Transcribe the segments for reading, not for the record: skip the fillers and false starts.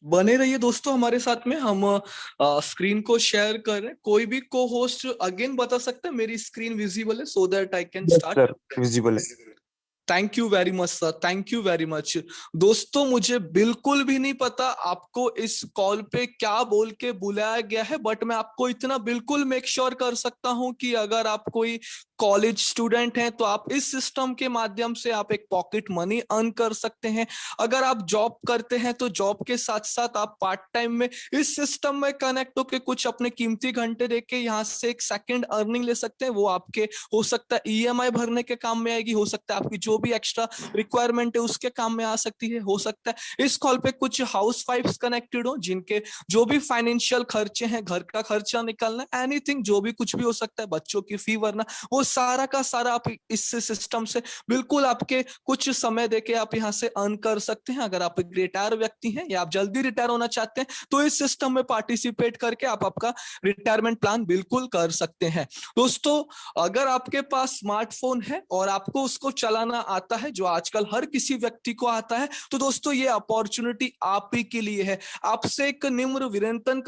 बने रहिए दोस्तों हमारे साथ में। हम स्क्रीन को शेयर कर रहे हैं। कोई भी को होस्ट अगेन बता सकता है मेरी स्क्रीन विजिबल है so that I can yes start. Sir, visible है। Thank you very much sir, thank you very much. दोस्तों मुझे बिल्कुल भी नहीं पता आपको इस कॉल पे क्या बोल के बुलाया गया है, बट मैं आपको इतना बिल्कुल मेक श्योर कर सकता हूं कि अगर आप कोई कॉलेज स्टूडेंट हैं तो आप इस सिस्टम के माध्यम से आप एक पॉकेट मनी अर्न कर सकते हैं। अगर आप जॉब करते हैं तो जॉब के साथ साथ आप पार्ट टाइम में इस सिस्टम में कनेक्ट होकर कुछ अपने कीमती घंटे देके यहाँ से एक सेकंड अर्निंग ले सकते हैं। वो आपके हो सकता है ईएमआई भरने के काम में आएगी, हो सकता है आपकी जो भी एक्स्ट्रा रिक्वायरमेंट है उसके काम में आ सकती है। हो सकता है इस कॉल पे कुछ हाउस वाइफ्स कनेक्टेड हो जिनके जो भी फाइनेंशियल खर्चे हैं, घर का खर्चा निकालना, एनीथिंग जो भी कुछ भी हो सकता है, बच्चों की फी भरना, वो सारा का सारा आप इस सिस्टम से बिल्कुल आपके कुछ समय देके आप यहाँ से अर्न कर सकते हैं। अगर आप एक रिटायर व्यक्ति हैं या आप जल्दी रिटायर होना चाहते हैं तो इस सिस्टम में पार्टिसिपेट करके आप आपका रिटायरमेंट प्लान बिल्कुल कर सकते हैं। दोस्तों अगर आपके पास स्मार्टफोन है और आपको उसको चलाना आता है, जो आजकल हर किसी व्यक्ति को आता है, तो दोस्तों ये अपॉर्चुनिटी आप ही के लिए है। आपसे एक निम्र विनंतन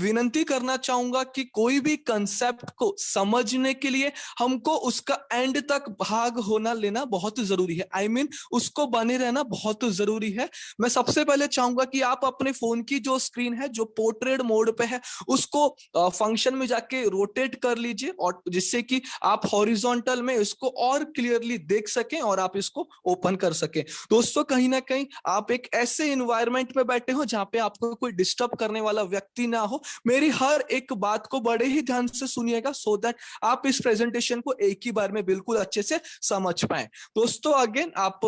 विनंती करना चाहूंगा कि कोई भी कंसेप्ट को समझने के लिए हमको उसका एंड तक भाग होना लेना बहुत जरूरी है। उसको बने रहना बहुत जरूरी है। मैं सबसे पहले चाहूंगा कि आप अपने फोन की जो स्क्रीन है जो पोर्ट्रेट मोड पे है उसको फंक्शन में जाके रोटेट कर लीजिए, और जिससे कि आप हॉरिजॉन्टल में इसको और क्लियरली देख सकें और आप इसको ओपन कर सकें। दोस्तों कहीं ना कहीं आप एक ऐसे इन्वायरमेंट में बैठे हो जहां पे आपको कोई डिस्टर्ब करने वाला व्यक्ति ना हो। मेरी हर एक बात को बड़े ही ध्यान से सुनिएगा सो दैट आप इस प्रेजेंटेशन को एक ही बार में बिल्कुल अच्छे से समझ पाए। दोस्तों अगेन आप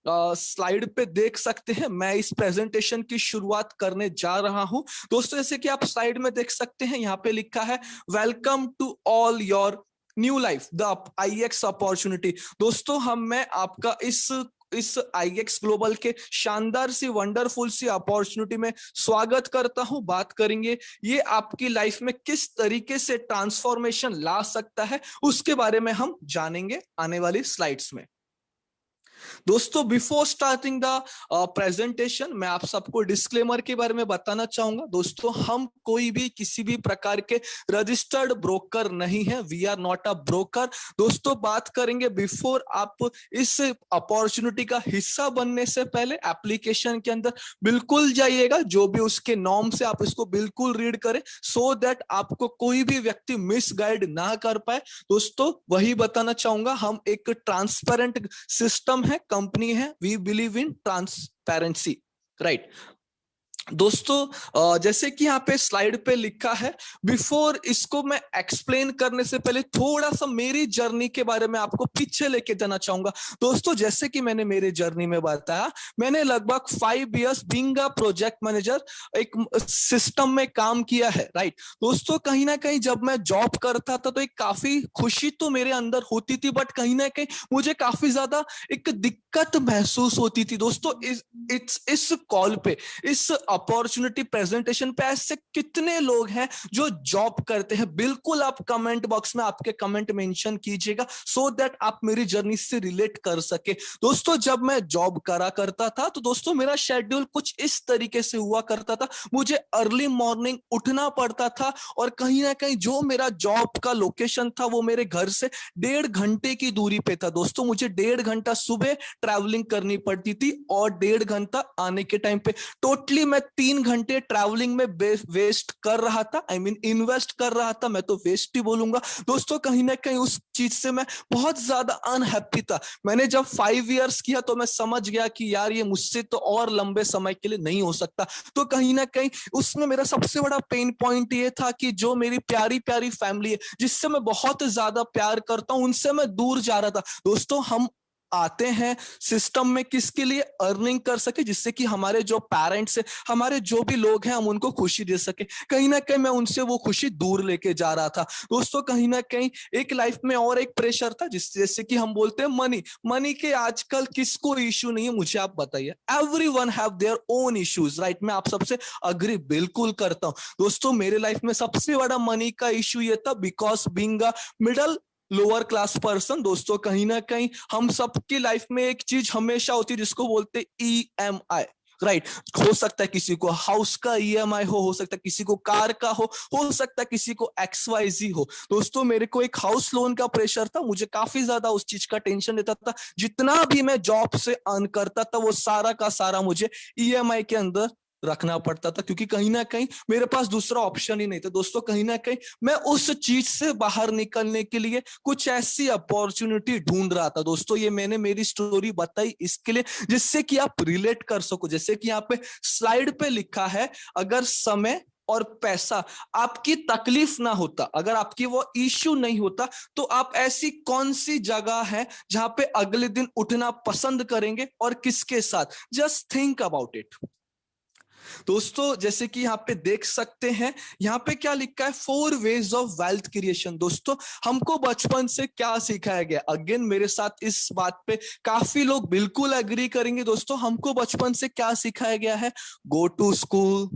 स्लाइड पे देख सकते हैं, मैं इस प्रेजेंटेशन की शुरुआत करने जा रहा हूं। दोस्तों जैसे कि आप स्लाइड में देख सकते हैं, यहाँ पे लिखा है welcome to all your new life the IX opportunity. दोस्तों मैं आपका इस आईएक्स ग्लोबल के शानदार सी वंडरफुल सी अपॉर्चुनिटी में स्वागत करता हूं। बात करेंगे ये आपकी लाइफ में किस तरीके से ट्रांसफॉर्मेशन ला सकता है, उसके बारे में हम जानेंगे आने वाली स्लाइड्स में। दोस्तों बिफोर स्टार्टिंग द प्रेजेंटेशन मैं आप सबको डिस्क्लेमर के बारे में बताना चाहूंगा। दोस्तों हम कोई भी किसी भी प्रकार के रजिस्टर्ड ब्रोकर नहीं है, we are not a broker. दोस्तों बात करेंगे बिफोर आप इस अपॉर्चुनिटी का हिस्सा बनने से पहले एप्लीकेशन के अंदर बिल्कुल जाइएगा, जो भी उसके नॉर्म से आप इसको बिल्कुल रीड करें सो दैट आपको कोई भी व्यक्ति मिसगाइड ना कर पाए। दोस्तों वही बताना चाहूंगा, हम एक ट्रांसपेरेंट सिस्टम है, कंपनी है, we believe in transparency, right. दोस्तों जैसे कि यहाँ पे स्लाइड पे लिखा है, बिफोर इसको मैं एक्सप्लेन करने से पहले थोड़ा सा मेरी जर्नी के बारे में आपको पीछे लेके जाना चाहूंगा। दोस्तों जैसे कि मैंने मेरे जर्नी में बताया, मैंने लगभग 5 years being a project manager एक सिस्टम में काम किया है, राइट। दोस्तों कहीं ना कहीं जब मैं जॉब करता था तो एक काफी खुशी तो मेरे अंदर होती थी, बट कहीं ना कहीं मुझे काफी ज्यादा एक दिक्कत महसूस होती थी। दोस्तों इस कॉल पे, इस अपॉर्चुनिटी प्रेजेंटेशन पे ऐसे कितने लोग हैं जो जॉब करते हैं? बिल्कुल आप कमेंट बॉक्स में आपके कमेंट मेंशन कीजिएगा सो दैट आप मेरी जर्नी से रिलेट कर सके। दोस्तों जब मैं जॉब करा करता था तो दोस्तों मेरा शेड्यूल कुछ इस तरीके से हुआ करता था, मुझे अर्ली मॉर्निंग उठना पड़ता था, और कहीं ना कहीं जो मेरा जॉब का लोकेशन था वो मेरे घर से 1.5 घंटे की दूरी पे था। दोस्तों मुझे 1.5 घंटा सुबह ट्रैवलिंग करनी पड़ती थी और 1.5 घंटा आने के टाइम पे टोटली मैं 3 घंटे ट्रैवलिंग में वेस्ट कर रहा था, इन्वेस्ट कर रहा था, मैं तो वेस्ट ही बोलूंगा। दोस्तों कहीं ना कहीं उस चीज से मैं बहुत ज्यादा अनहैप्पी था। मैंने जब 5 इयर्स किया तो मैं समझ गया कि यार ये मुझसे तो और लंबे समय के लिए नहीं हो सकता। तो कहीं ना कहीं उसमें मेरा सबसे बड़ा पेन पॉइंट ये था कि जो मेरी प्यारी प्यारी फैमिली है, जिससे मैं बहुत ज्यादा प्यार करता हूं, उनसे मैं दूर जा रहा था। दोस्तों हम आते हैं सिस्टम में किसके लिए? अर्निंग कर सके, जिससे कि हमारे जो पेरेंट्स है, हमारे जो भी लोग हैं, हम उनको खुशी दे सके। कहीं ना कहीं मैं उनसे वो खुशी दूर लेके जा रहा था। दोस्तों कहीं ना कहीं एक लाइफ में और एक प्रेशर था, जैसे कि हम बोलते हैं मनी। मनी के आजकल किसको इश्यू नहीं है, मुझे आप बताइए। Everyone have their own issues, right. मैं आप सबसे अग्री बिल्कुल करता हूं। दोस्तों मेरे लाइफ में सबसे बड़ा मनी का इश्यू ये था, because being a middle lower class person. दोस्तों कहीं ना कहीं हम सबकी लाइफ में एक चीज हमेशा होती है जिसको बोलते ईएमआई, राइट। हो सकता है किसी को हाउस का ईएमआई हो सकता है किसी को कार का हो सकता है किसी को XYZ हो। दोस्तों मेरे को एक हाउस लोन का प्रेशर था, मुझे काफी ज्यादा उस चीज का टेंशन रहता था। जितना भी मैं जॉब से अर्न करता था वो सारा का सारा मुझे ईएमआई के अंदर रखना पड़ता था, क्योंकि कहीं ना कहीं मेरे पास दूसरा ऑप्शन ही नहीं था। दोस्तों कहीं ना कहीं मैं उस चीज से बाहर निकलने के लिए कुछ ऐसी अपॉर्चुनिटी ढूंढ रहा था। दोस्तों ये मैंने मेरी स्टोरी बताई इसके लिए जिससे कि आप रिलेट कर सको। जैसे कि यहाँ पे स्लाइड पे लिखा है, अगर समय और पैसा आपकी तकलीफ ना होता, अगर आपकी वो इश्यू नहीं होता, तो आप ऐसी कौन सी जगह है जहां पे अगले दिन उठना पसंद करेंगे और किसके साथ? Just think about it. दोस्तों जैसे कि यहाँ पे देख सकते हैं, यहाँ पे क्या लिखा है, 4 वेज ऑफ वेल्थ क्रिएशन। दोस्तों हमको बचपन से क्या सिखाया गया, अगेन मेरे साथ इस बात पे काफी लोग बिल्कुल एग्री करेंगे। दोस्तों हमको बचपन से क्या सिखाया गया है, go to school,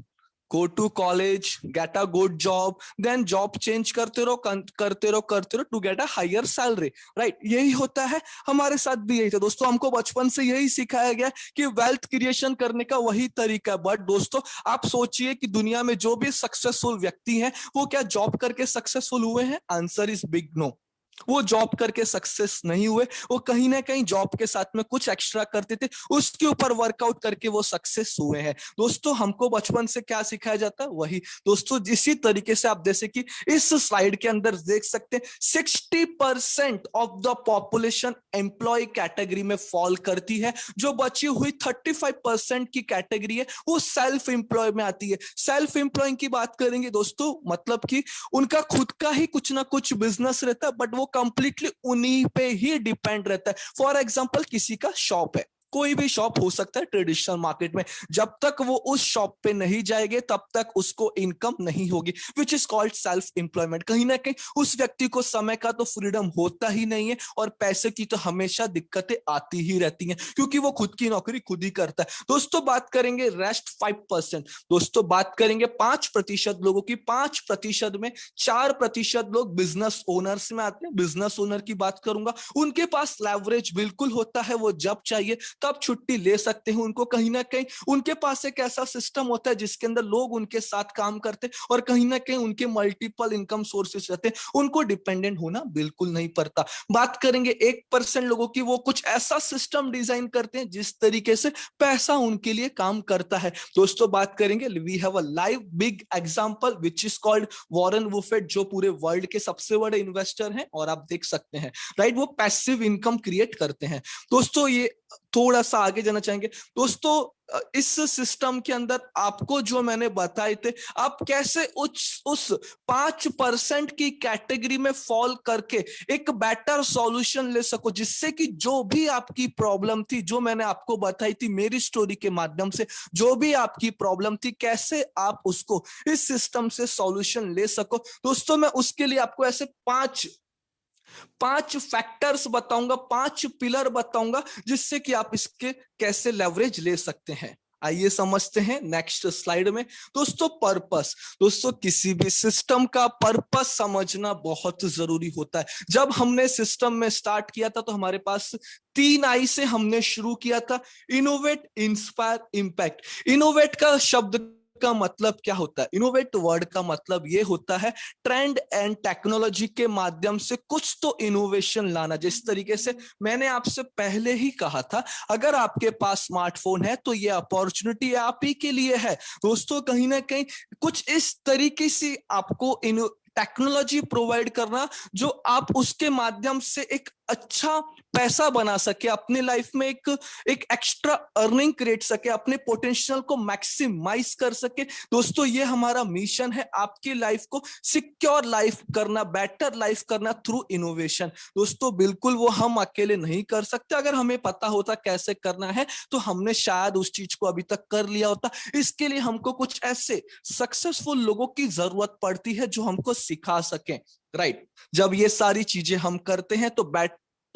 go to college, get a good job, then job change करते रहो to get a higher salary. Right, यही होता है, हमारे साथ भी यही था। दोस्तों हमको बचपन से यही सिखाया गया कि वेल्थ क्रिएशन करने का वही तरीका है। बट दोस्तों आप सोचिए कि दुनिया में जो भी सक्सेसफुल व्यक्ति हैं वो क्या जॉब करके सक्सेसफुल हुए हैं? Answer is big no. वो जॉब करके सक्सेस नहीं हुए, वो कहीं ना कहीं जॉब के साथ में कुछ एक्स्ट्रा करते थे, उसके ऊपर वर्कआउट करके वो सक्सेस हुए हैं। दोस्तों हमको बचपन से क्या सिखाया जाता है, वही। दोस्तों इसी तरीके से आप जैसे कि इस स्लाइड के अंदर देख सकते हैं, 60% of the population employ category में फॉल करती है। जो बची हुई 35% की कैटेगरी है वो सेल्फ एम्प्लॉय में आती है। सेल्फ एम्प्लॉय की बात करेंगे दोस्तों, मतलब कि उनका खुद का ही कुछ ना कुछ बिजनेस रहता है, बट वो कंप्लीटली उन्हीं पे ही डिपेंड रहता है। फॉर एग्जांपल किसी का शॉप है, कोई भी शॉप हो सकता है ट्रेडिशनल मार्केट में, जब तक वो उस शॉप पे नहीं जाएंगे तब तक उसको इनकम नहीं होगी, विच इज कॉल्ड सेल्फ एम्प्लॉयमेंट। कहीं ना कहीं उस व्यक्ति को समय का तो फ्रीडम होता ही नहीं है और पैसे की तो हमेशा दिक्कतें आती ही रहती हैं, क्योंकि वो खुद की नौकरी खुद ही करता है। दोस्तों बात करेंगे रेस्ट 5%। दोस्तों बात करेंगे 5% लोगों की। 5% में 4% लोग बिजनेस ओनर्स में आते हैं। बिजनेस ओनर की बात करूंगा, उनके पास लेवरेज बिल्कुल होता है, वो जब चाहिए तब छुट्टी ले सकते हैं। उनको कहीं ना कहीं उनके पास एक ऐसा सिस्टम होता है जिसके अंदर लोग उनके साथ काम करते हैं और कहीं ना कहीं उनके मल्टीपल इनकम सोर्सेस रहते हैं, उनको डिपेंडेंट होना बिल्कुल नहीं पड़ता। बात करेंगे 1% लोगों की, वो कुछ ऐसा सिस्टम डिजाइन करते हैं जिस तरीके से पैसा उनके लिए काम करता है। दोस्तों बात करेंगे, we have a live big example which is called Warren Buffett, जो पूरे वर्ल्ड के सबसे बड़े इन्वेस्टर हैं और आप देख सकते हैं, राइट, वो पैसिव इनकम क्रिएट करते हैं। दोस्तों ये थोड़ा सा आगे जाना चाहेंगे। दोस्तों इस सिस्टम के अंदर आपको जो मैंने बताए थे, आप कैसे उस 5% की कैटेगरी में फॉल करके एक बेटर सॉल्यूशन ले सको, जिससे कि जो भी आपकी प्रॉब्लम थी, जो मैंने आपको बताई थी मेरी स्टोरी के माध्यम से, जो भी आपकी प्रॉब्लम थी, कैसे आप उसको इस सिस्टम से सॉल्यूशन ले सको। दोस्तों मैं उसके लिए आपको ऐसे पांच फैक्टर्स बताऊंगा, 5 पिलर बताऊंगा, जिससे कि आप इसके कैसे लेवरेज ले सकते हैं। आइए समझते हैं नेक्स्ट स्लाइड में। दोस्तों पर्पस, दोस्तों किसी भी सिस्टम का पर्पस समझना बहुत जरूरी होता है। जब हमने सिस्टम में स्टार्ट किया था तो हमारे पास 3 आई से हमने शुरू किया था, इनोवेट, इंस्पायर, इंपैक्ट। इनोवेट का शब्द का मतलब क्या होता है? इनोवेट वर्ड का मतलब ये होता है ट्रेंड एंड टेक्नोलॉजी के माध्यम से कुछ तो इनोवेशन लाना। जिस तरीके से मैंने आपसे पहले ही कहा था, अगर आपके पास स्मार्टफोन है तो ये अपॉर्चुनिटी आप ही के लिए है। दोस्तों कहीं ना कहीं कुछ इस तरीके से आपको टेक्नोलॉजी प्रोवाइड करना जो आप उसके माध्यम से एक अच्छा पैसा बना सके, अपने लाइफ में एक एक्स्ट्रा अर्निंग क्रिएट सके, अपने पोटेंशियल को मैक्सिमाइज कर सके। दोस्तों ये हमारा मिशन है, आपकी लाइफ को सिक्योर लाइफ करना, बेटर लाइफ करना थ्रू इनोवेशन। दोस्तों बिल्कुल वो हम अकेले नहीं कर सकते, अगर हमें पता होता कैसे करना है तो हमने शायद उस चीज को अभी तक कर लिया होता। इसके लिए हमको कुछ ऐसे सक्सेसफुल लोगों की जरूरत पड़ती है जो हमको सिखा सकें, राइट। जब ये सारी चीजें हम करते हैं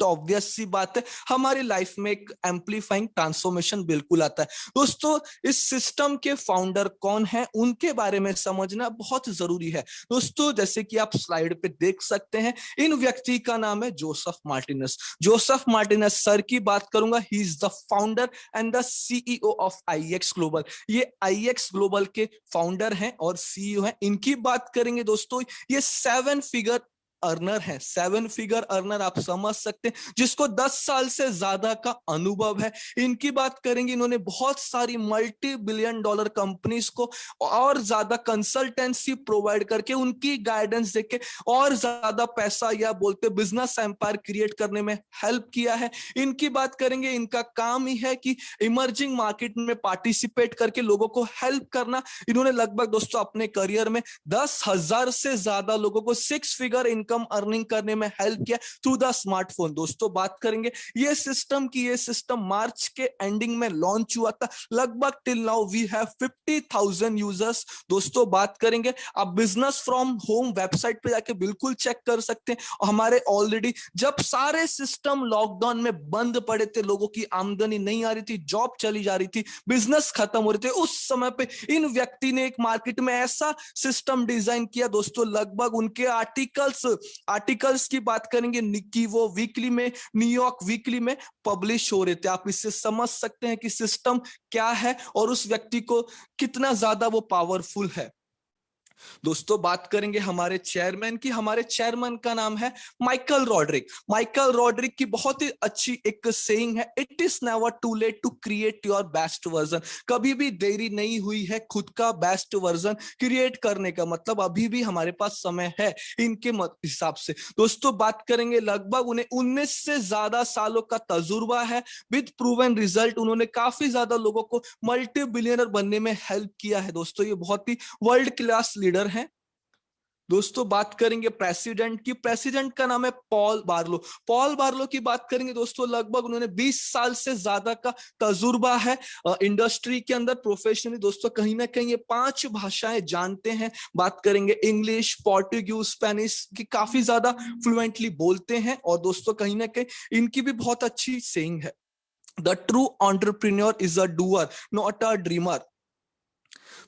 तो ऑब्वियस सी बात है हमारी लाइफ में एक एम्पलीफाइंग ट्रांसफॉर्मेशन बिल्कुल आता है। दोस्तों इस सिस्टम के फाउंडर कौन है उनके बारे में समझना बहुत जरूरी है। दोस्तों जैसे कि आप स्लाइड पे देख सकते हैं, इन व्यक्ति का नाम है Joseph Martinus. Joseph Martinus sir की बात करूंगा, he is the founder and the CEO of IX Global. ये आईएक्स ग्लोबल के फाउंडर हैं और सीईओ हैं। इनकी बात करेंगे दोस्तों, ये 7 फिगर अर्नर है। 7 फिगर अर्नर आप समझ सकते हैं, जिसको 10 साल से ज्यादा का अनुभव है। इनकी बात करेंगे, इन्होंने बहुत सारी मल्टी बिलियन डॉलर कंपनीज को और ज्यादा कंसल्टेंसी प्रोवाइड करके उनकी गाइडेंस देके और ज्यादा पैसा या बोलते बिजनेस एम्पायर क्रिएट करने में हेल्प किया है। इनकी बात करेंगे, इनका काम ही है कि इमर्जिंग मार्केट में पार्टिसिपेट करके लोगों को हेल्प करना। इन्होंने लगभग दोस्तों अपने करियर में 10,000 से ज्यादा लोगों को 6 फिगर इनकम अर्निंग करने में हेल्प किया थ्रू द स्मार्टफोन। दोस्तों बात करेंगे ये सिस्टम मार्च के एंडिंग में लॉन्च हुआ था। लगभग till now we have 50,000 users. दोस्तों बात करेंगे, आप बिजनेस फ्रॉम होम वेबसाइट पे जाके बिल्कुल चेक कर सकते हैं। और हमारे ऑलरेडी जब सारे सिस्टम लॉकडाउन में बंद पड़े थे, लोगों की आमदनी नहीं आ रही थी, जॉब चली जा रही थी, बिजनेस खत्म हो रहे थे, उस समय पे इन व्यक्ति ने एक मार्केट में ऐसा सिस्टम डिजाइन किया दोस्तों। लगभग उनके आर्टिकल्स की बात करेंगे कि वो वीकली में, न्यूयॉर्क वीकली में पब्लिश हो रहे थे। आप इससे समझ सकते हैं कि सिस्टम क्या है और उस व्यक्ति को कितना ज्यादा वो पावरफुल है। दोस्तों बात करेंगे हमारे चेयरमैन की। हमारे चेयरमैन का नाम है माइकल रॉड्रिक। माइकल रॉड्रिक की बहुत ही अच्छी एक सेइंग है, it is never too late to create your best version. कभी भी देरी नहीं हुई है खुद का बेस्ट वर्जन क्रिएट करने का, मतलब अभी भी हमारे पास समय है इनके हिसाब से। दोस्तों बात करेंगे, लगभग उन्हें 19 से ज्यादा सालों का तजुर्बा है विद प्रूवन रिजल्ट। उन्होंने काफी ज्यादा लोगों को मल्टी बिलियनर बनने में हेल्प किया है। दोस्तों ये बहुत ही वर्ल्ड क्लास लीडर हैं। दोस्तों बात करेंगे प्रेसिडेंट की। प्रेसिडेंट का नाम है पॉल बार्लो। पॉल बार्लो की बात करेंगे दोस्तों, लगभग उन्होंने 20 साल से ज्यादा का तजुर्बा है इंडस्ट्री के अंदर प्रोफेशनली। दोस्तों कहीं ना कहीं ये 5 भाषाएं जानते हैं। बात करेंगे इंग्लिश, पोर्टुगीज, स्पेनिश की काफी ज्यादा फ्लुएंटली बोलते हैं। और दोस्तों कहीं ना कहीं इनकी भी बहुत अच्छी सेइंग है, the true entrepreneur is a doer not a dreamer.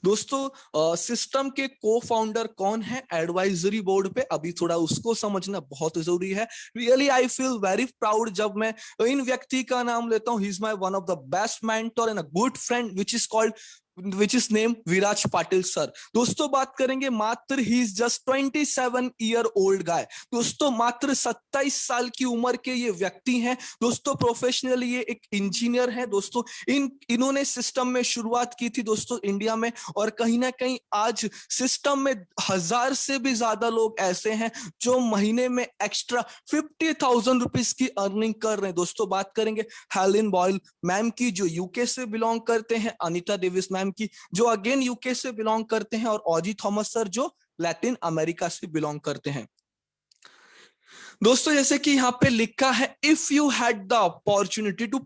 दोस्तों सिस्टम के को फाउंडर कौन है एडवाइजरी बोर्ड पे, अभी थोड़ा उसको समझना बहुत जरूरी है। Really I feel very proud जब मैं इन व्यक्ति का नाम लेता हूं। He is my one of the best mentor and a good friend which is name Viraj Patil sir. दोस्तों बात करेंगे, मात्र he is just 27 year old guy. दोस्तों मात्र 27 साल की उम्र के ये व्यक्ति हैं। दोस्तों प्रोफेशनली ये एक इंजीनियर है। दोस्तों इन्होंने सिस्टम में शुरुआत की थी दोस्तों इंडिया में, और कहीं ना कहीं आज सिस्टम में 1000 से भी ज्यादा लोग ऐसे हैं जो महीने में एक्स्ट्रा 50,000 रुपीज की अर्निंग कर रहे हैं। दोस्तों बात करेंगे हेलेन बॉयल मैम की, जो यूके से बिलोंग करते हैं, अनीता डेविस मैम की जो अगेन यूके से बिलोंग करते हैं, और ऑजी थॉमस सर जो लैटिन अमेरिका से बिलोंग करते हैं। दोस्तों जैसे कि यहाँ पे लिखा है, if you had the opportunity to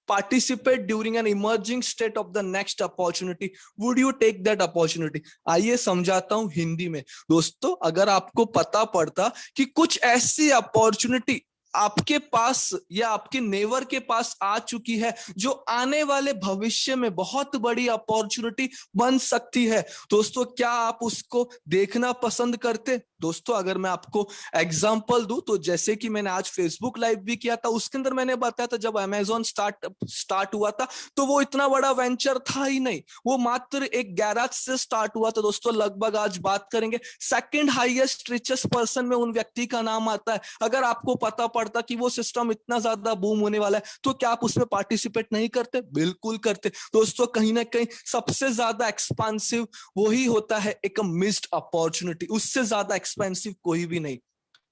participate during an emerging state of the next opportunity, would you take that opportunity? आइए समझाता हूं हिंदी में। दोस्तों अगर आपको पता पड़ता कि कुछ ऐसी अपॉर्चुनिटी आपके पास या आपके नेवर के पास आ चुकी है जो आने वाले भविष्य में बहुत बड़ी अपॉर्चुनिटी बन सकती है, दोस्तों क्या आप उसको देखना पसंद करते? दोस्तों अगर मैं आपको एग्जांपल दूं तो जैसे कि मैंने आज फेसबुक लाइव भी किया था, उसके अंदर मैंने बताया था जब अमेजोन स्टार्ट हुआ था तो वो इतना बड़ा वेंचर था ही नहीं, वो मात्र एक गैराज से स्टार्ट हुआ था। दोस्तों लगभग आज बात करेंगे सेकंड हाईएस्ट रिचेस्ट पर्सन में उन व्यक्ति का नाम आता है। अगर आपको पता पड़ता कि वो सिस्टम इतना ज्यादा बूम होने वाला है तो क्या आप उसमें पार्टिसिपेट नहीं करते? बिल्कुल करते। दोस्तों कहीं ना कहीं सबसे ज्यादा एक्सपेंसिव वही होता है एक मिस्ड अपॉर्चुनिटी, उससे ज्यादा एक्सपेंसिव कोई भी नहीं।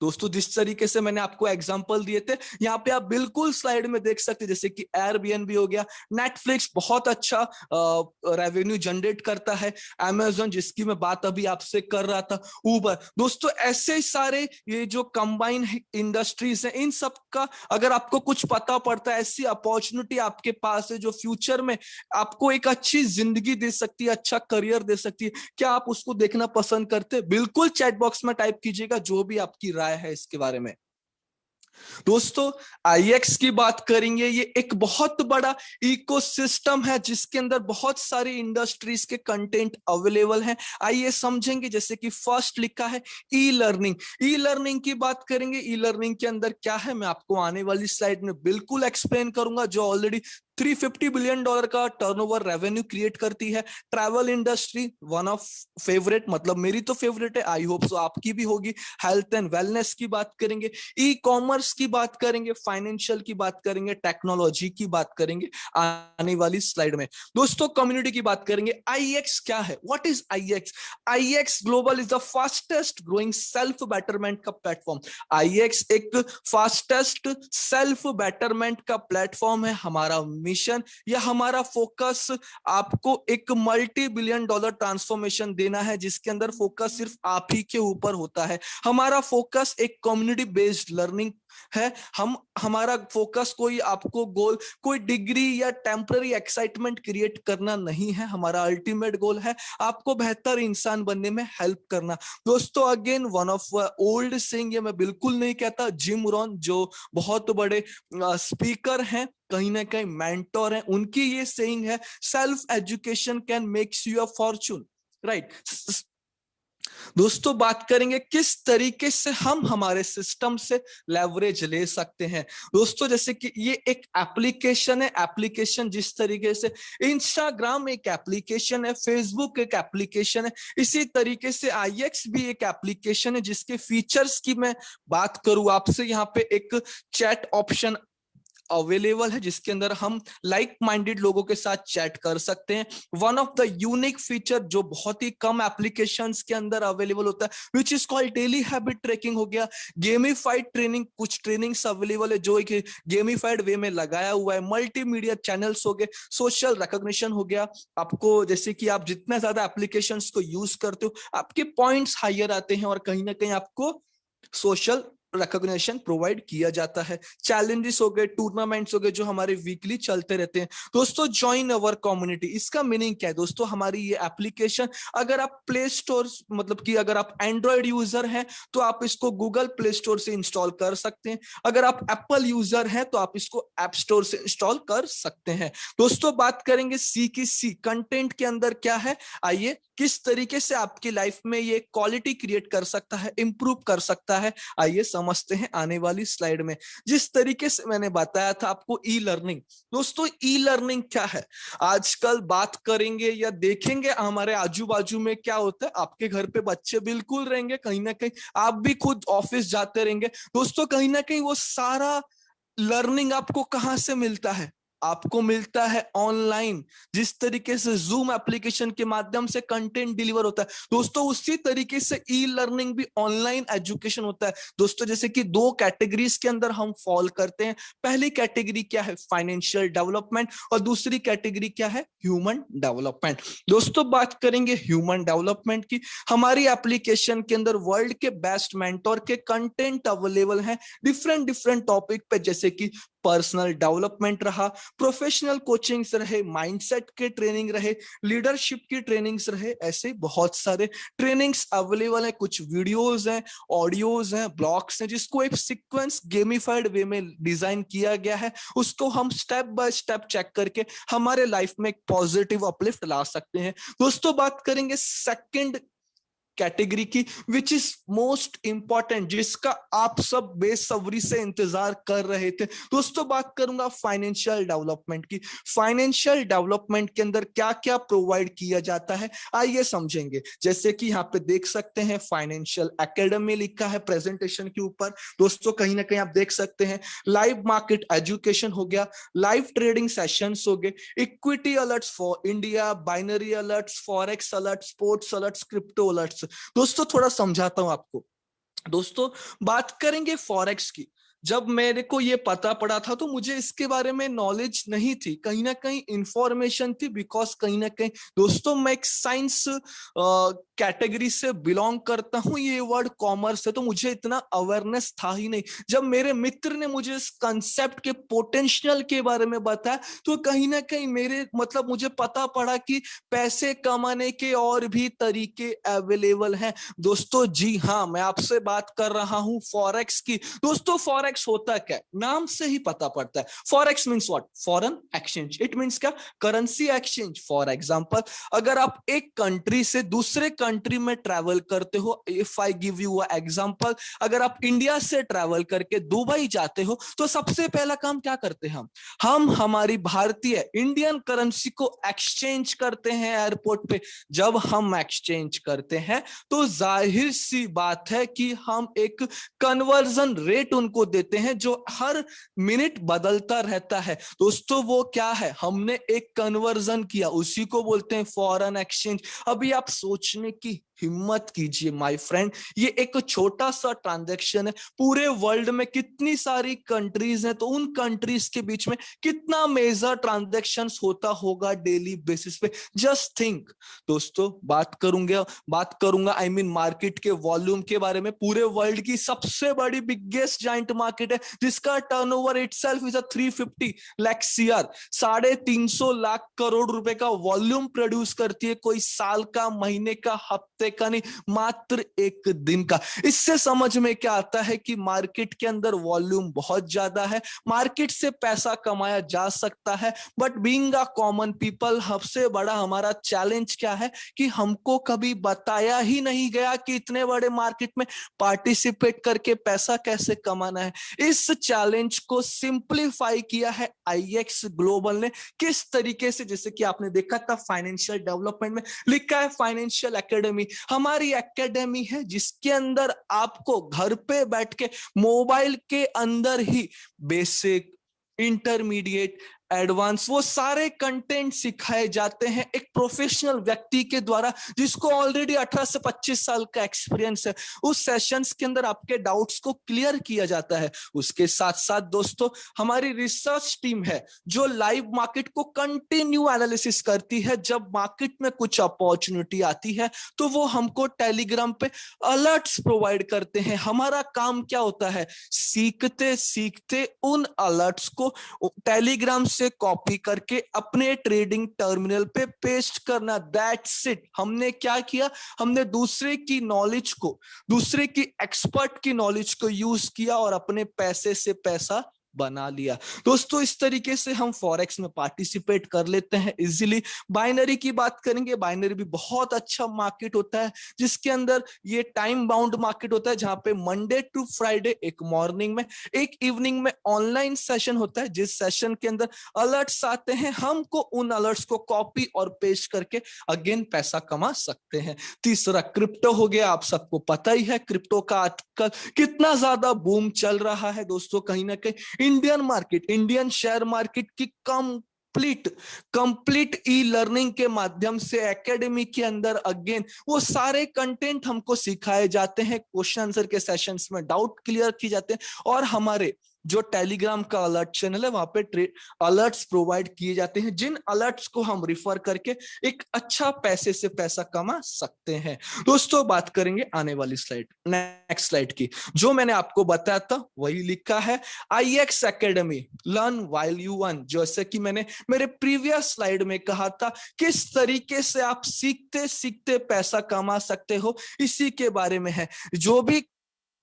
दोस्तों जिस तरीके से मैंने आपको एग्जांपल दिए थे यहाँ पे आप बिल्कुल स्लाइड में देख सकते हैं, जैसे कि एयरबीएनबी हो गया, नेटफ्लिक्स बहुत अच्छा रेवेन्यू जनरेट करता है, अमेजोन जिसकी मैं बात अभी आपसे कर रहा था, उबर। दोस्तों ऐसे सारे ये जो कंबाइन इंडस्ट्रीज हैं, इन सब का अगर आपको कुछ पता पड़ता है, ऐसी अपॉर्चुनिटी आपके पास है जो फ्यूचर में आपको एक अच्छी जिंदगी दे सकती है, अच्छा करियर दे सकती है, क्या आप उसको देखना पसंद करते? बिल्कुल चैट बॉक्स में टाइप कीजिएगा जो भी आपकी राय है इसके बारे में। दोस्तों आईएक्स की बात करेंगे, ये एक बहुत बड़ा इकोसिस्टम है जिसके अंदर बहुत सारी इंडस्ट्रीज के कंटेंट अवेलेबल हैं। आइए समझेंगे, जैसे कि फर्स्ट लिखा है ई लर्निंग। ई लर्निंग की बात करेंगे, ई लर्निंग के अंदर क्या है मैं आपको आने वाली स्लाइड में बिल्कुल एक्सप्लेन करूंगा, जो ऑलरेडी $350 बिलियन का टर्नओवर रेवेन्यू क्रिएट करती है। Travel industry one of favourite, मतलब मेरी तो फेवरेट है, आई होप सो आपकी भी होगी। हेल्थ एंड वेलनेस की बात करेंगे, ई कॉमर्स की बात करेंगे, फाइनेंशियल की बात करेंगे, टेक्नोलॉजी की बात करेंगे आने वाली स्लाइड में। दोस्तों कम्युनिटी की बात करेंगे। आईएक्स क्या है, what is IX? IX Global is the fastest growing self betterment का प्लेटफॉर्म। आईएक्स एक फास्टेस्ट सेल्फ बेटरमेंट का प्लेटफॉर्म है। हमारा मिशन या हमारा फोकस आपको एक मल्टी बिलियन डॉलर ट्रांसफॉर्मेशन देना है, जिसके अंदर फोकस सिर्फ आप ही के ऊपर होता है। हमारा फोकस एक कम्युनिटी बेस्ड लर्निंग है। हमारा फोकस कोई आपको गोल, कोई डिग्री या टेम्पररी एक्साइटमेंट क्रिएट करना नहीं है। हमारा अल्टीमेट गोल है आपको बेहतर इंसान बनने में हेल्प करना। दोस्तों again one of old saying, ये मैं बिल्कुल नहीं कहता, जिम रॉन जो बहुत बड़े स्पीकर हैं, कहीं ना कहीं मेंटोर हैं, उनकी ये सेइंग है, self education can makes you a Fortune, right. दोस्तों बात करेंगे किस तरीके से हम हमारे सिस्टम से लेवरेज ले सकते हैं। दोस्तों जैसे कि ये एक एप्लीकेशन है, एप्लीकेशन जिस तरीके से इंस्टाग्राम एक एप्लीकेशन है, फेसबुक एक एप्लीकेशन है, इसी तरीके से आईएक्स भी एक एप्लीकेशन है, जिसके फीचर्स की मैं बात करूं आपसे, यहाँ पे एक चैट ऑप्शन अवेलेबल है, जिसके अंदर हम लाइक माइंडेड लोगों के साथ चैट कर सकते हैं। One of the unique feature जो बहुत ही कम एप्लीकेशंस के अंदर अवेलेबल होता है, which is called daily habit tracking हो गया, गेमिफाइड ट्रेनिंग, कुछ ट्रेनिंग्स अवेलेबल है जो एक गेमिफाइड वे में लगाया हुआ है, मल्टीमीडिया चैनल्स हो गए, सोशल रिकॉग्निशन हो गया। आपको जैसे कि आप जितना ज्यादा एप्लीकेशंस को यूज करते हो, आपके पॉइंट्स हायर आते हैं और कहीं ना कहीं आपको सोशल रिकॉग्निशन प्रोवाइड किया जाता है। चैलेंजेस हो गए, टूर्नामेंट्स हो गए, जो हमारे वीकली चलते रहते हैं। दोस्तों ज्वाइन अवर कम्युनिटी, इसका मीनिंग क्या है दोस्तों? हमारी ये एप्लीकेशन, अगर आप प्ले स्टोर, मतलब कि अगर आप एंड्रॉयड यूजर हैं तो आप इसको गूगल प्ले स्टोर से इंस्टॉल कर सकते हैं। अगर आप एप्पल यूजर हैं तो आप इसको ऐप स्टोर से इंस्टॉल कर सकते हैं। दोस्तों बात करेंगे सी की सी, कंटेंट के अंदर क्या है, आइए किस तरीके से आपकी लाइफ में ये क्वालिटी क्रिएट कर सकता है, इंप्रूव कर सकता है, आइए समझते हैं आने वाली स्लाइड में। जिस तरीके से मैंने बताया था आपको ई लर्निंग, दोस्तों ई लर्निंग क्या है? आजकल बात करेंगे या देखेंगे हमारे आजू बाजू में क्या होता है, आपके घर पे बच्चे बिल्कुल रहेंगे, कहीं ना कहीं आप भी खुद ऑफिस जाते रहेंगे। दोस्तों कहीं ना कहीं वो सारा लर्निंग आपको कहां से मिलता है? आपको मिलता है ऑनलाइन। जिस तरीके से जूम एप्लीकेशन के माध्यम से कंटेंट डिलीवर होता है, दोस्तों उसी तरीके से ई लर्निंग भी ऑनलाइन एजुकेशन होता है। दोस्तों जैसे कि दो कैटेगरीज के अंदर हम फॉल करते हैं। पहली कैटेगरी क्या है, फाइनेंशियल डेवलपमेंट, और दूसरी कैटेगरी क्या है, ह्यूमन डेवलपमेंट। दोस्तों बात करेंगे ह्यूमन डेवलपमेंट की। हमारी एप्लीकेशन के अंदर वर्ल्ड के बेस्ट मेंटोर के कंटेंट अवेलेबल हैं, डिफरेंट डिफरेंट टॉपिक पे, जैसे कि पर्सनल डेवलपमेंट रहा, प्रोफेशनल कोचिंग्स रहे, माइंडसेट के ट्रेनिंग रहे, लीडरशिप की ट्रेनिंग्स रहे, ऐसे बहुत सारे ट्रेनिंग्स अवेलेबल हैं। कुछ वीडियोस हैं, ऑडियोज हैं, ब्लॉग्स हैं, जिसको एक सीक्वेंस गेमिफाइड वे में डिजाइन किया गया है। उसको हम स्टेप बाय स्टेप चेक करके हमारे लाइफ में एक पॉजिटिव अपलिफ्ट ला सकते हैं। दोस्तों बात करेंगे सेकंड कैटेगरी की, विच इज मोस्ट इंपॉर्टेंट, जिसका आप सब बेसब्री से इंतजार कर रहे थे। दोस्तों बात करूंगा फाइनेंशियल डेवलपमेंट की। फाइनेंशियल डेवलपमेंट के अंदर क्या क्या प्रोवाइड किया जाता है, आइए समझेंगे। जैसे कि यहाँ पे देख सकते हैं फाइनेंशियल एकेडमी लिखा है प्रेजेंटेशन के ऊपर। दोस्तों कहीं ना कहीं आप देख सकते हैं लाइव मार्केट एजुकेशन हो गया, लाइव ट्रेडिंग सेशंस हो गए, equity alerts for India, binary alerts, forex alerts, sports alerts, crypto alerts. दोस्तों थोड़ा समझाता हूं आपको। दोस्तों बात करेंगे फॉरेक्स की। जब मेरे को ये पता पड़ा था तो मुझे इसके बारे में नॉलेज नहीं थी, कहीं ना कहीं इंफॉर्मेशन थी, बिकॉज कहीं ना कहीं दोस्तों मैं एक साइंस कैटेगरी से बिलोंग करता हूं, ये वर्ड कॉमर्स है, तो मुझे इतना अवेयरनेस था ही नहीं। जब मेरे मित्र ने मुझे इस कंसेप्ट के पोटेंशियल के बारे में बताया तो कहीं ना कहीं मेरे मतलब मुझे पता पड़ा कि पैसे कमाने के और भी तरीके अवेलेबल हैं। दोस्तों जी हाँ, मैं आपसे बात कर रहा हूं फॉरेक्स की। दोस्तों फॉरेक्स फॉरेक्स होता क्या है, नाम से ही पता पड़ता है। Forex means what? Foreign exchange. It means क्या? Currency exchange. फॉर एग्जांपल, अगर आप एक कंट्री से दूसरे कंट्री में ट्रैवल करते हो, if I give you a example, अगर आप इंडिया से ट्रैवल करके दुबई जाते हो तो सबसे पहला काम क्या करते हैं हम हमारी भारतीय इंडियन करेंसी को एक्सचेंज करते हैं एयरपोर्ट पे। जब हम एक्सचेंज करते हैं तो जाहिर सी बात है कि हम एक कन्वर्जन रेट उनको देते हैं जो हर मिनट बदलता रहता है। दोस्तों वो क्या है? हमने एक कन्वर्जन किया, उसी को बोलते हैं फॉरेन एक्सचेंज। अभी आप सोचने की हिम्मत कीजिए माय फ्रेंड, ये एक छोटा सा ट्रांजैक्शन है, पूरे वर्ल्ड में कितनी सारी कंट्रीज हैं, तो उन कंट्रीज के बीच में कितना मेजर ट्रांजैक्शंस होता होगा डेली बेसिस पे। जस्ट थिंक दोस्तों, बात करूंगा आई मीन मार्केट के वॉल्यूम के बारे में। पूरे वर्ल्ड की सबसे बड़ी बिगेस्ट जाइंट मार्केट है जिसका turnover itself is 350 lakh CR, 350 lakh crore रुपए का वॉल्यूम प्रोड्यूस करती है। कोई साल का, महीने का, हफ्ते का नहीं, मात्र एक दिन का। इससे समझ में क्या आता है कि मार्केट के अंदर वॉल्यूम बहुत ज्यादा है, मार्केट से पैसा कमाया जा सकता है। But being a common people, सबसे बड़ा हमारा चैलेंज क्या है कि हमको कभी बताया ही नहीं गया कि इतने बड़े मार्केट में पार्टिसिपेट करके पैसा कैसे कमाना है। इस चैलेंज को सिंप्लीफाई किया है आईएक्स ग्लोबल ने। किस तरीके से? जैसे कि आपने देखा था फाइनेंशियल डेवलपमेंट में लिखा है फाइनेंशियल एकेडमी। हमारी एकेडमी है जिसके अंदर आपको घर पे बैठ के मोबाइल के अंदर ही बेसिक, इंटरमीडिएट, एडवांस, वो सारे कंटेंट सिखाए जाते हैं एक प्रोफेशनल व्यक्ति के द्वारा जिसको ऑलरेडी 18 से 25 साल का एक्सपीरियंस है। उस सेशंस के अंदर आपके डाउट्स को क्लियर किया जाता है। उसके साथ साथ दोस्तों, हमारी रिसर्च टीम है जो लाइव मार्केट को कंटिन्यू एनालिसिस करती है। जब मार्केट में कुछ अपॉर्चुनिटी आती है तो वो हमको टेलीग्राम पे अलर्ट्स प्रोवाइड करते हैं। हमारा काम क्या होता है? सीखते सीखते उन अलर्ट्स को टेलीग्राम से कॉपी करके अपने ट्रेडिंग टर्मिनल पे पेस्ट करना। That's it. हमने क्या किया? हमने दूसरे की नॉलेज को, दूसरे की एक्सपर्ट की नॉलेज को यूज किया और अपने पैसे से पैसा बना लिया। दोस्तों इस तरीके से हम फॉरेक्स में पार्टिसिपेट कर लेते हैं इजीली। बाइनरी की बात करेंगे, बाइनरी भी बहुत अच्छा मार्केट होता है जिसके अंदर ये टाइम बाउंड मार्केट होता है जहां पे मंडे टू फ्राइडे एक मॉर्निंग में, एक इवनिंग में ऑनलाइन सेशन होता है जिस सेशन के अंदर अलर्ट्स आते हैं। हमको उन अलर्ट्स को कॉपी और पेस्ट करके अगेन पैसा कमा सकते हैं। तीसरा क्रिप्टो हो गया। आप सबको पता ही है क्रिप्टो का आजकल कितना ज्यादा बूम चल रहा है। दोस्तों कहीं ना कहीं Indian market, Indian share market की कंप्लीट ई लर्निंग के माध्यम से एकेडमी के अंदर अगेन वो सारे कंटेंट हमको सिखाए जाते हैं। क्वेश्चन आंसर के सेशंस में डाउट क्लियर किए जाते हैं और हमारे जो टेलीग्राम का अलर्ट चैनल है वहां पे अलर्ट्स प्रोवाइड किए जाते हैं जिन अलर्ट्स को हम रिफर करके एक अच्छा पैसे से पैसा कमा सकते हैं। दोस्तों बात करेंगे आने वाली स्लाइड, नेक्स्ट स्लाइड की। जो मैंने आपको बताया था वही लिखा है IX Academy, learn while you earn. जैसे कि मैंने मेरे प्रीवियस स्लाइड में कहा था किस तरीके से आप सीखते सीखते पैसा कमा सकते हो, इसी के बारे में है। जो भी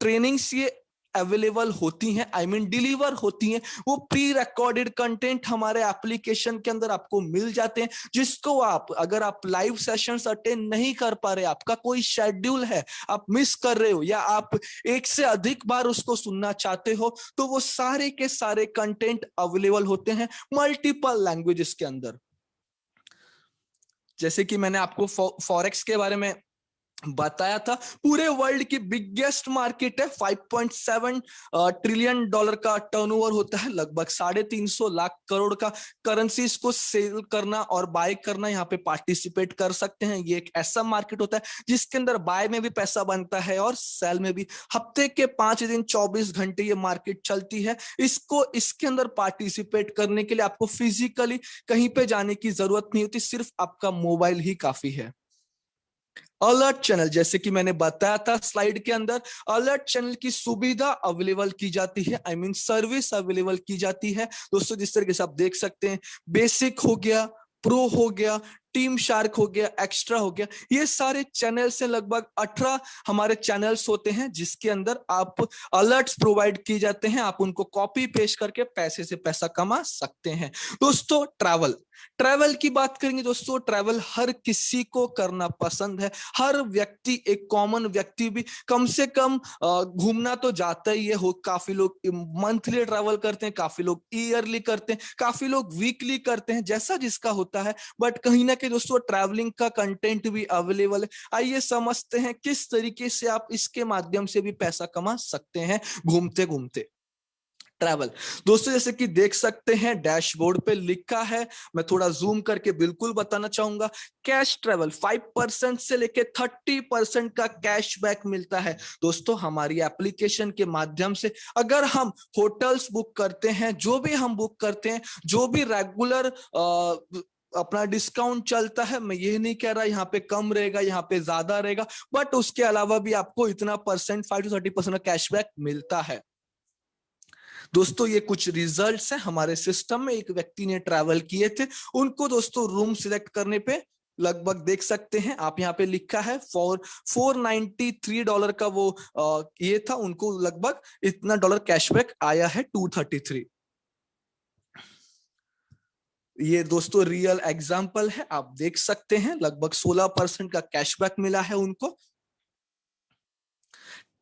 ट्रेनिंग्स ये अवेलेबल होती हैं, आई मीन डिलीवर होती हैं, वो प्री रिकॉर्डेड कंटेंट हमारे एप्लीकेशन के अंदर आपको मिल जाते हैं जिसको आप, अगर आप लाइव सेशंस अटेंड नहीं कर पा रहे, आपका कोई शेड्यूल है, आप मिस कर रहे हो या आप एक से अधिक बार उसको सुनना चाहते हो, तो वो सारे के सारे कंटेंट अवेलेबल होते हैं मल्टीपल लैंग्वेजेस के अंदर। जैसे कि मैंने आपको फॉरेक्स के बारे में बताया था, पूरे वर्ल्ड की बिगेस्ट मार्केट है, 5.7 ट्रिलियन डॉलर का टर्नओवर होता है, लगभग 350 लाख करोड़ का। करेंसीज को सेल करना और बाय करना, यहाँ पे पार्टिसिपेट कर सकते हैं। ये एक ऐसा मार्केट होता है जिसके अंदर बाय में भी पैसा बनता है और सेल में भी। हफ्ते के 5 दिन 24 घंटे ये मार्केट चलती है। इसके अंदर पार्टिसिपेट करने के लिए आपको फिजिकली कहीं पे जाने की जरूरत नहीं होती, सिर्फ आपका मोबाइल ही काफी है। अलर्ट चैनल, जैसे कि मैंने बताया था स्लाइड के अंदर, अलर्ट चैनल की सुविधा अवेलेबल की जाती है, आई मीन सर्विस अवेलेबल की जाती है। दोस्तों जिस तरीके से आप देख सकते हैं, बेसिक हो गया, प्रो हो गया, टीम शार्क हो गया, एक्स्ट्रा हो गया, ये सारे चैनल से लगभग 18 हमारे चैनल्स होते हैं जिसके अंदर आप अलर्ट्स प्रोवाइड किए जाते हैं, आप उनको कॉपी पेस्ट करके पैसे से पैसा कमा सकते हैं। दोस्तों ट्रैवल, ट्रैवल की बात करेंगे दोस्तों, ट्रैवल हर किसी को करना पसंद है। हर व्यक्ति, एक कॉमन व्यक्ति भी कम से कम घूमना तो जाता ही है। काफी लोग मंथली ट्रैवल करते हैं, काफी लोग ईयरली करते हैं, काफी लोग वीकली करते हैं, जैसा जिसका होता है। बट कहीं ना कहीं दोस्तों ट्रैवलिंग का कंटेंट भी अवेलेबल है। आइए समझते हैं किस तरीके से आप इसके माध्यम से भी पैसा कमा सकते हैं घूमते घूमते। ट्रैवल दोस्तों, जैसे कि देख सकते हैं डैशबोर्ड पे लिखा है, मैं थोड़ा जूम करके बिल्कुल बताना चाहूंगा। कैश ट्रैवल 5% से लेके 30% का कैशबैक मिलता है दोस्तों हमारी एप्लीकेशन के माध्यम से। अगर हम होटल्स बुक करते हैं, जो भी हम बुक करते हैं, जो भी रेगुलर अपना डिस्काउंट चलता है, मैं ये नहीं कह रहा यहाँ पे कम रहेगा, यहाँ पे ज्यादा रहेगा, बट उसके अलावा भी आपको इतना परसेंट 5 to 30% का कैशबैक मिलता है। दोस्तों ये कुछ रिजल्ट्स हैं हमारे सिस्टम में। एक व्यक्ति ने ट्रैवल किए थे, उनको दोस्तों रूम सिलेक्ट करने पे लगभग देख सकते हैं आप, यहाँ पे लिखा है $493 का वो ये था, उनको लगभग इतना डॉलर कैशबैक आया है 233। ये दोस्तों रियल एग्जाम्पल है, आप देख सकते हैं लगभग 16% का कैशबैक मिला है उनको।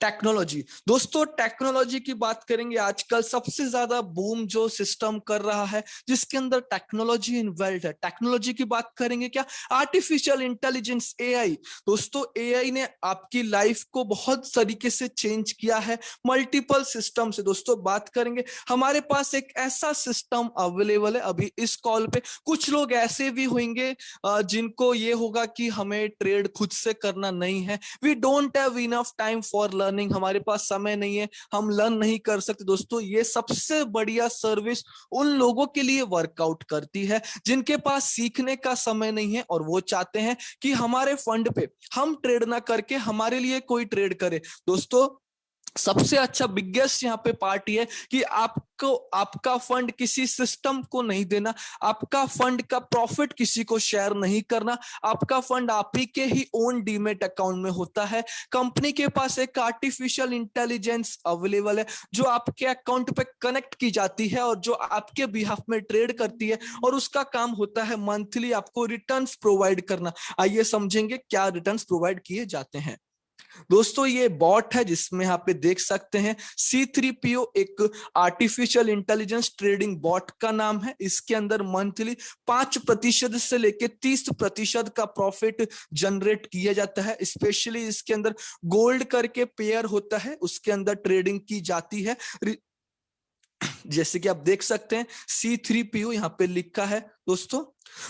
टेक्नोलॉजी दोस्तों, टेक्नोलॉजी की बात करेंगे, आजकल सबसे ज्यादा बूम जो सिस्टम कर रहा है जिसके अंदर टेक्नोलॉजी इन्वॉल्व है। टेक्नोलॉजी की बात करेंगे क्या, आर्टिफिशियल इंटेलिजेंस, एआई। दोस्तों एआई ने आपकी लाइफ को बहुत तरीके से चेंज किया है, मल्टीपल सिस्टम से। दोस्तों बात करेंगे, हमारे पास एक ऐसा सिस्टम अवेलेबल है अभी इस कॉल पे। कुछ लोग ऐसे भी होंगे जिनको ये होगा कि हमें ट्रेड खुद से करना नहीं है, we don't have enough time for learning, हमारे पास समय नहीं है, हम लर्न नहीं कर सकते। दोस्तों ये सबसे बढ़िया सर्विस उन लोगों के लिए वर्कआउट करती है जिनके पास सीखने का समय नहीं है और वो चाहते हैं कि हमारे फंड पे हम ट्रेड ना करके हमारे लिए कोई ट्रेड करे। दोस्तों सबसे अच्छा बिगेस्ट यहाँ पे पार्ट ये कि आपको आपका फंड किसी सिस्टम को नहीं देना, आपका फंड का प्रॉफिट किसी को शेयर नहीं करना, आपका फंड आप ही के ही ओन डीमेट अकाउंट में होता है। कंपनी के पास एक आर्टिफिशियल इंटेलिजेंस अवेलेबल है जो आपके अकाउंट पे कनेक्ट की जाती है और जो आपके बिहाफ में ट्रेड करती है, और उसका काम होता है मंथली आपको रिटर्न्स प्रोवाइड करना। आइए समझेंगे क्या रिटर्न्स प्रोवाइड किए जाते हैं। दोस्तों ये बॉट है जिसमें यहाँ पे देख सकते हैं C3PO, एक आर्टिफिशियल इंटेलिजेंस ट्रेडिंग बॉट का नाम है। इसके अंदर मंथली 5% से लेके 30% का प्रॉफिट जनरेट किया जाता है। स्पेशली इसके अंदर गोल्ड करके पेयर होता है, उसके अंदर ट्रेडिंग की जाती है। जैसे कि आप देख सकते हैं C3PO यहाँ पे लिखा है।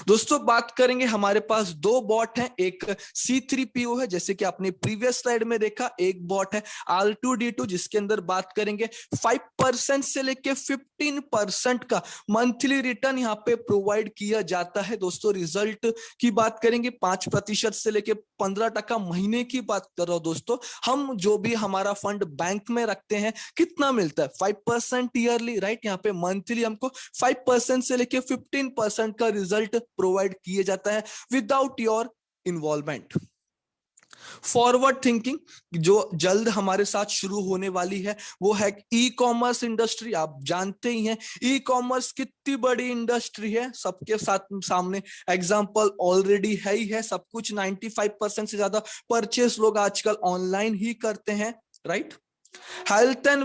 दोस्तों बात करेंगे, हमारे पास दो बॉट हैं, एक C3PO है जैसे कि आपने प्रीवियस स्लाइड में देखा, एक बॉट है R2D2 जिसके अंदर बात करेंगे 5% से लेके 15% का मंथली रिटर्न यहाँ पे प्रोवाइड किया जाता है। दोस्तों रिजल्ट की बात करेंगे, 5% से लेके 15% महीने की बात कर रहा हूं। दोस्तों हम जो भी हमारा फंड बैंक में रखते हैं कितना मिलता है, 5% ईयरली, राइट। यहाँ पे मंथली हमको 5% से लेके 15% का रिजल्ट प्रोवाइड किया जाता है without your involvement. Forward thinking जो जल्द हमारे साथ शुरू होने वाली है वो है ई कॉमर्स इंडस्ट्री। आप जानते ही हैं ई कॉमर्स कितनी बड़ी इंडस्ट्री है, सबके साथ सामने एग्जांपल ऑलरेडी है ही है। सब कुछ 95% से ज्यादा परचेस लोग आजकल ऑनलाइन ही करते हैं, राइट। हेल्थ एंड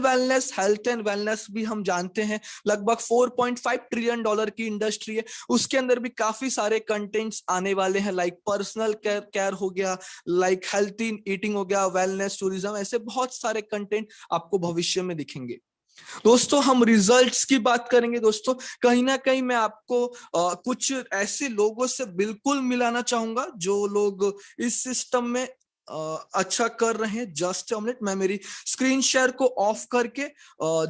वेलनेस भी हम जानते हैं लगभग $4.5 ट्रिलियन की इंडस्ट्री है। उसके अंदर भी काफी सारे कंटेंट्स आने वाले हैं, लाइक पर्सनल केयर हो गया, लाइक हेल्थी ईटिंग हो गया, वेलनेस टूरिज्म, ऐसे बहुत सारे कंटेंट आपको भविष्य में दिखेंगे। दोस्तों हम रिजल्ट्स की बात करेंगे। दोस्तों कहीं ना कहीं मैं आपको कुछ ऐसे लोगों से बिल्कुल मिलाना चाहूंगा जो लोग इस सिस्टम में अच्छा कर रहे हैं। जस्ट अ मिनट, मैं मेरी स्क्रीन शेयर को ऑफ करके,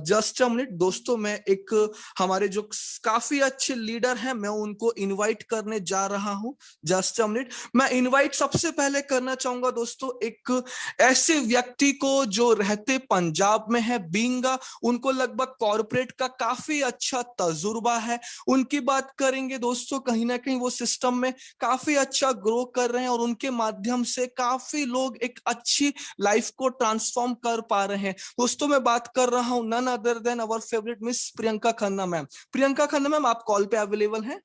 जस्ट अ मिनट दोस्तों, मैं एक हमारे जो काफी अच्छे लीडर हैं मैं उनको इनवाइट करने जा रहा हूं। जस्ट अ मिनट, मैं इनवाइट सबसे पहले करना चाहूंगा दोस्तों एक ऐसे व्यक्ति को जो रहते पंजाब में है, बींगा, उनको लगभग कॉरपोरेट का काफी अच्छा तजुर्बा है। उनकी बात करेंगे दोस्तों, कहीं ना कहीं वो सिस्टम में काफी अच्छा ग्रो कर रहे हैं और उनके माध्यम से काफी लोग एक अच्छी लाइफ को ट्रांसफॉर्म कर पा रहे हैं। दोस्तों मैं बात कर रहा हूं none other than our favourite miss Priyanka Khanna ma'am. Priyanka Khanna ma'am, आप कॉल पे अवेलेबल हैं?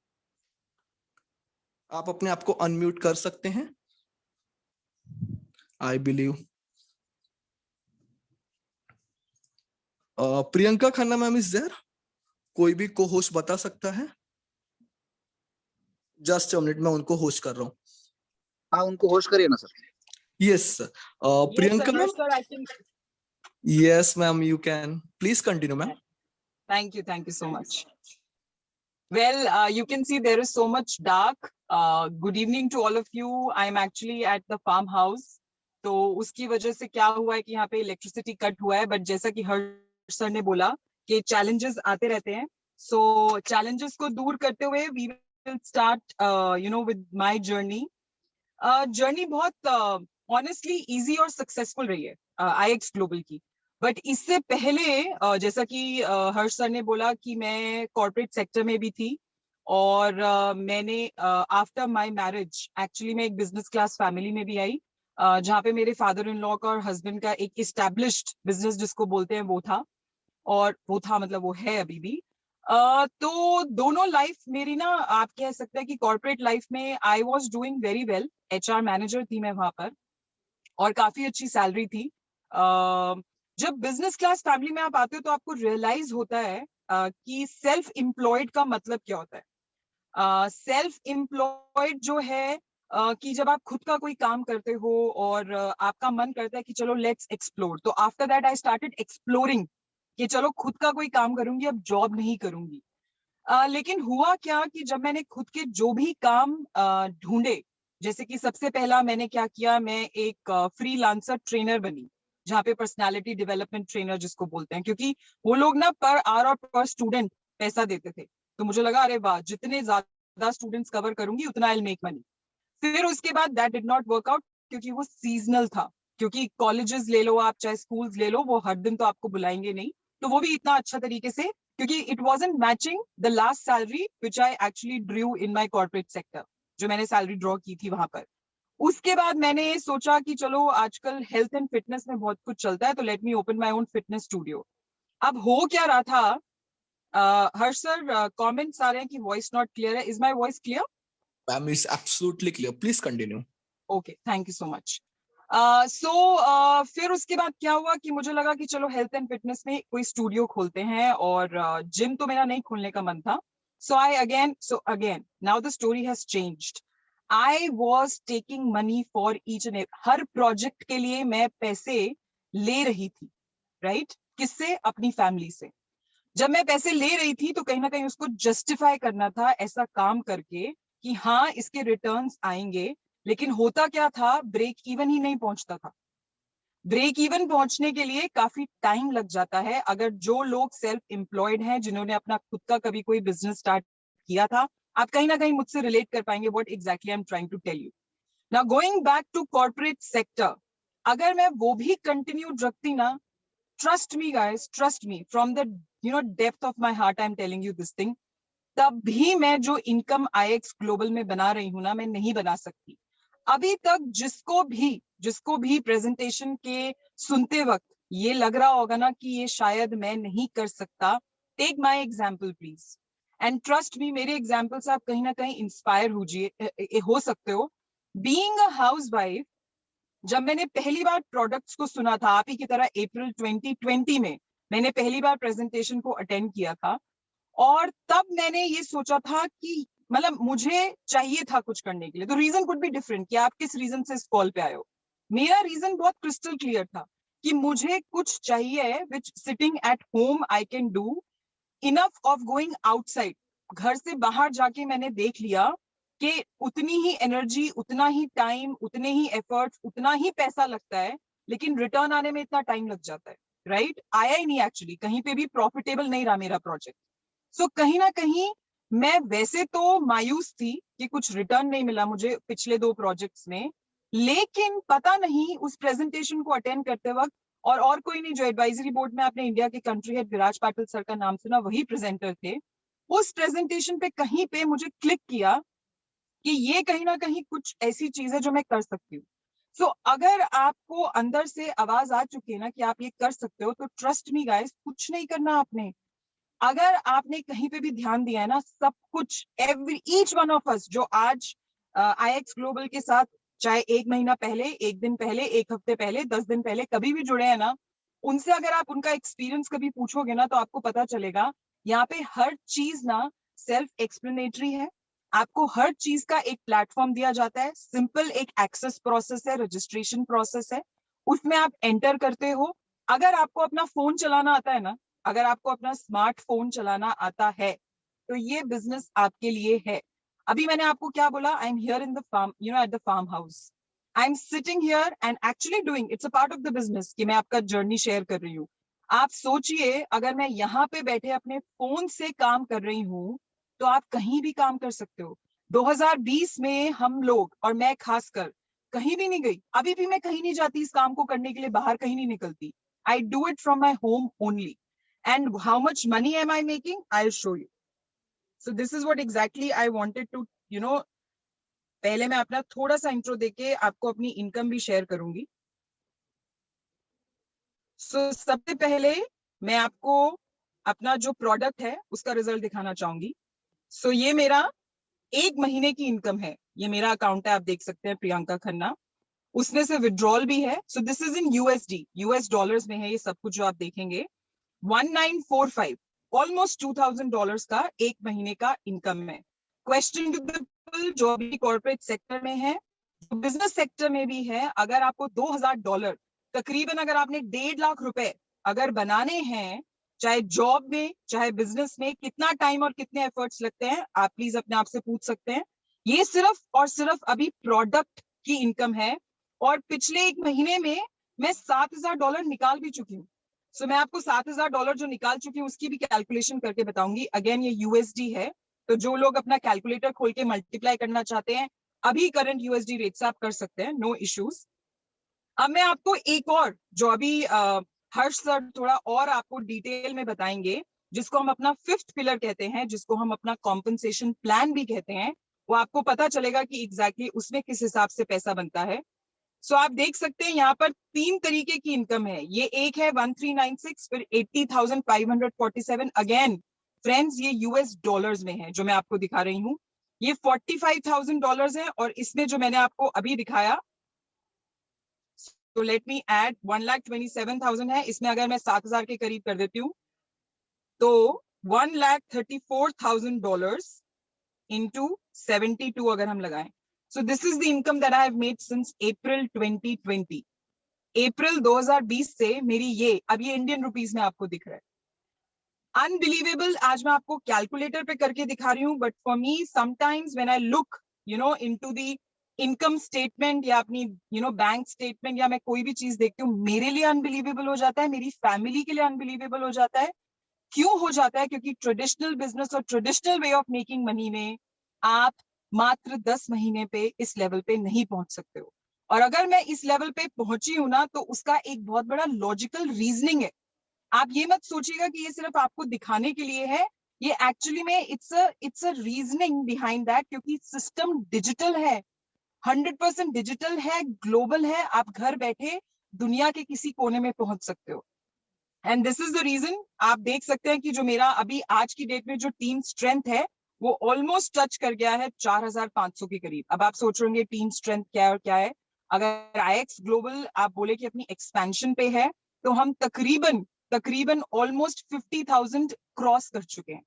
आप अपने आप को अनम्यूट कर सकते हैं, I believe. Priyanka Khanna ma'am is there? कोई भी को होस्ट बता सकता है? जस्ट अ मिनट, मैं उनको होस्ट कर रहा हूँ। हाँ, उनको होस्ट करिए ना sir. Yes sir. Priyanka ma'am. sir, I can. Yes ma'am, you can please continue ma'am. Thank you so much. Well, you can see there is so much dark. Good evening to all of you. I'm actually at the farmhouse. तो उसकी वजह से क्या हुआ है कि यहाँ पे इलेक्ट्रिसिटी कट हुआ है, बट जैसा कि हर्ष सर ने बोला कि चैलेंजेस आते रहते हैं, सो चैलेंजेस को दूर करते हुए we will start with my journey. Journey बहुत ऑनेस्टली इजी और सक्सेसफुल रही है IX ग्लोबल की। बट इससे पहले जैसा कि हर्ष सर ने बोला कि मैं कॉर्पोरेट सेक्टर में भी थी, और मैंने आफ्टर माय मैरिज एक्चुअली मैं एक बिजनेस क्लास फैमिली में भी आई, जहाँ पे मेरे फादर इन लॉ का और हस्बैंड का एक इस्टेब्लिश्ड बिजनेस जिसको बोलते हैं वो था, और वो था मतलब वो है अभी भी। तो दोनों लाइफ मेरी ना, आप कह सकते हैं कि कॉर्पोरेट लाइफ में I was doing very well, HR manager थी मैं वहां पर, और काफी अच्छी सैलरी थी। जब बिजनेस क्लास फैमिली में आप आते हो तो आपको रियलाइज होता है कि सेल्फ एम्प्लॉयड का मतलब क्या होता है। सेल्फ एम्प्लॉयड जो है कि जब आप खुद का कोई काम करते हो और आपका मन करता है कि चलो लेट्स एक्सप्लोर, तो after that I started exploring कि चलो खुद का कोई काम करूंगी, अब जॉब नहीं करूंगी। लेकिन हुआ क्या कि जब मैंने खुद के जो भी काम ढूंढे, जैसे कि सबसे पहला मैंने क्या किया, मैं एक फ्रीलांसर ट्रेनर बनी, जहाँ पे पर्सनालिटी डेवलपमेंट ट्रेनर जिसको बोलते हैं, क्योंकि वो लोग ना पर आवर और पर स्टूडेंट पैसा देते थे। तो मुझे लगा अरे वाह, जितने ज्यादा स्टूडेंट्स कवर करूंगी उतना आई विल मेक मनी। फिर उसके बाद that did not work out, क्योंकि वो सीजनल था, क्योंकि कॉलेजेस ले लो आप, चाहे स्कूल्स ले लो, वो हर दिन तो आपको बुलाएंगे नहीं, तो वो भी इतना अच्छा तरीके से, क्योंकि it wasn't matching the last salary which I actually Drew in my corporate sector, जो मैंने सैलरी ड्रॉ की थी वहां पर। उसके बाद मैंने सोचा कि चलो आजकल हेल्थ एंड फिटनेस में बहुत कुछ चलता है, तो let me open my own fitness studio. अब हो क्या रहा था, हर्ष सर कमेंट्स आ रहे हैं कि वॉइस नॉट क्लियर है, is my voice clear? Ma'am is absolutely clear, please continue. Okay, thank you so much. So फिर उसके बाद क्या हुआ कि मुझे लगा कि चलो हेल्थ एंड फिटनेस में कोई स्टूडियो खोलते हैं, और जिम तो मेरा नहीं खोलने का मन था। So again now the story has changed. I was taking money for each and her project के लिए मैं पैसे ले रही थी, राइट? किससे? अपनी फैमिली से। जब मैं पैसे ले रही थी तो कहीं ना कहीं उसको जस्टिफाई करना था ऐसा काम करके कि हाँ इसके रिटर्न्स आएंगे। लेकिन होता क्या था, ब्रेक इवन ही नहीं पहुंचता था। ब्रेक इवन पहुंचने के लिए काफी टाइम लग जाता है। अगर जो लोग सेल्फ एम्प्लॉयड हैं, जिन्होंने अपना खुद का कभी कोई बिजनेस स्टार्ट किया था, आप कहीं ना कहीं मुझसे रिलेट कर पाएंगे what exactly I am trying to tell you. Now going back to corporate sector, अगर मैं वो भी कंटिन्यू रखती ना, trust me guys, trust me, from the depth of my heart I'm telling you this thing, तब भी मैं जो इनकम IX ग्लोबल में बना रही हूं ना, मैं नहीं बना सकती। अभी तक जिसको भी प्रेजेंटेशन के सुनते वक्त ये लग रहा होगा ना कि ये शायद मैं नहीं कर सकता, take my example please, and trust me, मेरे एग्जांपल से आप कहीं ना कहीं इंस्पायर हो सकते हो। बीइंग अ हाउसवाइफ, जब मैंने पहली बार प्रोडक्ट्स को सुना था, आप ही की तरह अप्रैल 2020 में मैंने पहली बार प्रेजेंटेशन को अटेंड किया था, और तब मैंने ये सोचा था कि मतलब मुझे चाहिए था कुछ करने के लिए। तो रीजन कुड बी डिफरेंट कि आप किस रीजन से इस कॉल पे आए हो। मेरा रीजन बहुत क्रिस्टल क्लियर था कि मुझे कुछ चाहिए which sitting at home I can do, enough of going outside. घर से बाहर जाके मैंने देख लिया कि उतनी ही एनर्जी, उतना ही टाइम, उतने ही एफर्ट्स, उतना ही पैसा लगता है, लेकिन रिटर्न आने में इतना टाइम लग जाता है, राइट? आया ही नहीं एक्चुअली, कहीं पे भी प्रॉफिटेबल नहीं रहा मेरा प्रोजेक्ट। सो कहीं ना कहीं मैं वैसे तो मायूस थी कि कुछ रिटर्न नहीं मिला मुझे पिछले 2 प्रोजेक्ट्स में, लेकिन पता नहीं उस प्रेजेंटेशन को अटेंड करते वक्त, और कोई नहीं, जो एडवाइजरी बोर्ड में आपने इंडिया के कंट्री हेड विराज पाटिल सर का नाम सुना, वही प्रेजेंटर थे। उस प्रेजेंटेशन पे कहीं पे मुझे क्लिक किया कि ये कहीं ना कहीं कुछ ऐसी चीज है जो मैं कर सकती हूँ। सो अगर आपको अंदर से आवाज आ चुकी है ना कि आप ये कर सकते हो, तो ट्रस्ट मी गाइस, कुछ नहीं करना आपने। अगर आपने कहीं पे भी ध्यान दिया है ना, सब कुछ, every each one of us जो आज आईएक्स ग्लोबल के साथ, चाहे 1 महीना पहले, 1 दिन पहले, 1 हफ्ते पहले, 10 दिन पहले कभी भी जुड़े हैं ना, उनसे अगर आप उनका एक्सपीरियंस कभी पूछोगे ना, तो आपको पता चलेगा यहाँ पे हर चीज ना सेल्फ एक्सप्लेनेटरी है। आपको हर चीज का एक प्लेटफॉर्म दिया जाता है, सिंपल एक एक्सेस प्रोसेस है, रजिस्ट्रेशन प्रोसेस है, उसमें आप एंटर करते हो। अगर आपको अपना फोन चलाना आता है ना, अगर आपको अपना स्मार्टफोन चलाना आता है, तो ये बिजनेस आपके लिए है। अभी मैंने आपको क्या बोला? I am here in the farm, you know, at the farm house. I am sitting here and actually doing, it's a part of the business कि मैं आपका जर्नी शेयर कर रही हूँ। आप सोचिए, अगर मैं यहाँ पे बैठे अपने फोन से काम कर रही हूँ, तो आप कहीं भी काम कर सकते हो। 2020 में हम लोग, और मैं खासकर, कहीं भी नहीं गई, अभी भी मैं कहीं नहीं जाती इस काम को करने के लिए, बाहर कहीं नहीं निकलती। I do it from my home only. And how much money am I making? I'll show you. So this is what exactly I wanted to, you know, पहले मैं अपना थोड़ा सा इंट्रो देके आपको अपनी इनकम भी शेयर करूंगी। So सबसे पहले मैं आपको अपना जो प्रोडक्ट है उसका रिजल्ट दिखाना चाहूंगी। So ये मेरा 1 महीने की इनकम है, ये मेरा अकाउंट है, आप देख सकते हैं, प्रियंका खन्ना। उसमें से विड्रॉल भी है। So this is in USD, US dollars में है ये सब कुछ जो आप देखेंगे। 1945, ऑलमोस्ट $2000 का 1 महीने का इनकम है। क्वेश्चन टू पीपल जो अभी कॉर्पोरेट सेक्टर में है, बिजनेस सेक्टर में भी है, अगर आपको $2000, तकरीबन अगर आपने 1.5 लाख रुपए अगर बनाने हैं, चाहे जॉब में चाहे बिजनेस में, कितना टाइम और कितने एफर्ट्स लगते हैं, आप प्लीज अपने आप से पूछ सकते हैं। ये सिर्फ और सिर्फ अभी प्रोडक्ट की इनकम है, और पिछले 1 महीने में मैं $7000 निकाल भी चुकी हूँ। सो मैं आपको $7000 जो निकाल चुकी हूँ उसकी भी कैलकुलेशन करके बताऊंगी। अगेन ये यूएसडी है, तो जो लोग अपना कैलकुलेटर खोल के मल्टीप्लाई करना चाहते हैं, अभी करंट यूएसडी रेट से आप कर सकते हैं, नो इश्यूज। अब मैं आपको एक और, जो अभी हर्ष सर थोड़ा और आपको डिटेल में बताएंगे, जिसको हम अपना 5th पिलर कहते हैं, जिसको हम अपना कॉम्पनसेशन प्लान भी कहते हैं, वो आपको पता चलेगा कि एग्जैक्टली उसमें किस हिसाब से पैसा बनता है। सो आप देख सकते हैं यहाँ पर 3 तरीके की इनकम है। ये एक है 1396, फिर 80,547। अगेन फ्रेंड्स, ये यूएस डॉलर्स में है जो मैं आपको दिखा रही हूँ। ये $45,000 है, और इसमें जो मैंने आपको अभी दिखाया, तो लेट मी ऐड, 1,27,000 है। इसमें अगर मैं 7,000 के करीब कर देती हूँ, तो $1,34,000 इंटू 72 अगर हम लगाएं, so this is the income that I have made since April 2020. अप्रैल 2020 से मेरी ये, अब ये इंडियन रुपीस में आपको दिख रहा है, अनबिलीवेबल। आज मैं आपको कैलकुलेटर पे करके दिखा रही हूँ, but for me sometimes when I look, you know, into the income statement या अपनी, यू नो, बैंक स्टेटमेंट, या मैं कोई भी चीज देखती हूँ, मेरे लिए अनबिलीवेबल हो जाता है, मेरी फैमिली के लिए अनबिलीवेबल हो जाता है। क्यों हो जाता है? क्योंकि ट्रेडिशनल बिजनेस और traditional way of making money में आप मात्र 10 महीने पे इस लेवल पे नहीं पहुंच सकते हो। और अगर मैं इस लेवल पे पहुंची हूं ना, तो उसका एक बहुत बड़ा लॉजिकल रीजनिंग है। आप ये मत सोचिएगा कि ये सिर्फ आपको दिखाने के लिए है, ये एक्चुअली में it's a reasoning behind that, क्योंकि सिस्टम डिजिटल है, 100% डिजिटल है, ग्लोबल है। आप घर बैठे दुनिया के किसी कोने में पहुंच सकते हो। And this is the reason, आप देख सकते हैं कि जो मेरा अभी आज की डेट में जो टीम स्ट्रेंथ है, वो ऑलमोस्ट टच कर गया है 4500 के करीब। अब आप सोच रहे होंगे टीम स्ट्रेंथ क्या है और क्या है। अगर आईएक्स ग्लोबल आप बोले कि अपनी एक्सपेंशन पे है, तो हम तकरीबन ऑलमोस्ट 50,000 क्रॉस कर चुके हैं।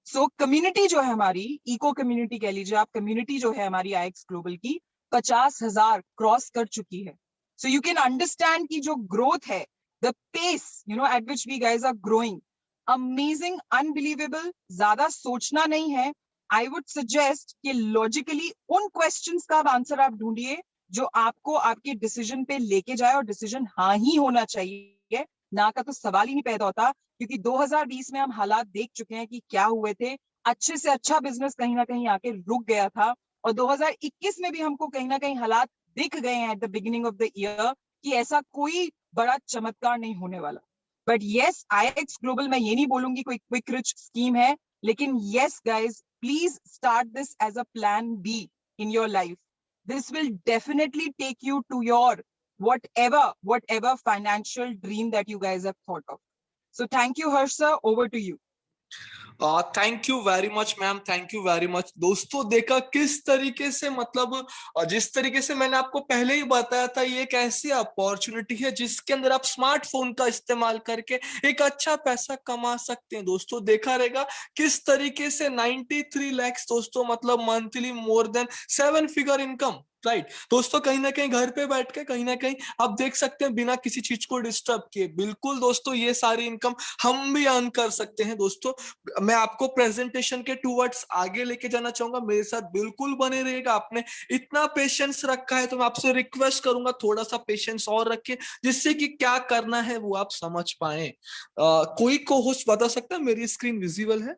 सो कम्युनिटी जो है हमारी, इको कम्युनिटी कह लीजिए आप, कम्युनिटी जो है हमारी आईएक्स ग्लोबल की, 50,000 क्रॉस कर चुकी है। सो यू कैन अंडरस्टैंड की जो ग्रोथ है, the pace, you know, at which we guys are growing, amazing, unbelievable। ज्यादा सोचना नहीं है, आई वुड सजेस्ट कि लॉजिकली उन क्वेश्चंस का आंसर आप ढूंढिए जो आपको आपके डिसीजन पे लेके जाए, और डिसीजन हाँ ही होना चाहिए, ना का तो सवाल ही नहीं पैदा होता। क्योंकि 2020 में हम हालात देख चुके हैं कि क्या हुए थे। अच्छे से अच्छा बिजनेस कहीं ना कहीं आके रुक गया था, और 2021 में भी हमको कहीं ना कहीं हालात दिख गए हैं at the beginning of the year कि ऐसा कोई बड़ा चमत्कार नहीं होने वाला। बट येस, आईएक्स ग्लोबल, मैं ये नहीं बोलूंगी कोई क्विक रिच स्कीम है, लेकिन yes guys, please start this as a plan B in your life. This will definitely take you to your whatever financial dream that you guys have thought of. So thank you, Harsha. Over to you. Thank you very much ma'am, thank you very much. दोस्तों देखा किस तरीके से, मतलब जिस तरीके से मैंने आपको पहले ही बताया था, ये एक ऐसी अपॉर्चुनिटी है जिसके अंदर आप स्मार्टफोन का इस्तेमाल करके एक अच्छा पैसा कमा सकते हैं। दोस्तों देखा रहेगा किस तरीके से 93 लाख दोस्तों, मतलब monthly more than 7 figure income, right दोस्तों। कहीं ना कहीं घर पे बैठ के कहीं ना कहीं आप देख सकते हैं बिना किसी चीज को डिस्टर्ब किए। बिल्कुल दोस्तों, ये सारी इनकम हम भी अर्न कर सकते हैं। दोस्तों मैं आपको प्रेजेंटेशन के टूवर्ड्स आगे लेके जाना चाहूंगा, मेरे साथ बिल्कुल बने रहिएगा। आपने इतना पेशेंस रखा है तो मैं आपसे रिक्वेस्ट करूंगा थोड़ा सा पेशेंस और रखिए, जिससे कि क्या करना है वो आप समझ पाए। कोई को होस्ट बता सकता है मेरी स्क्रीन विजिबल है?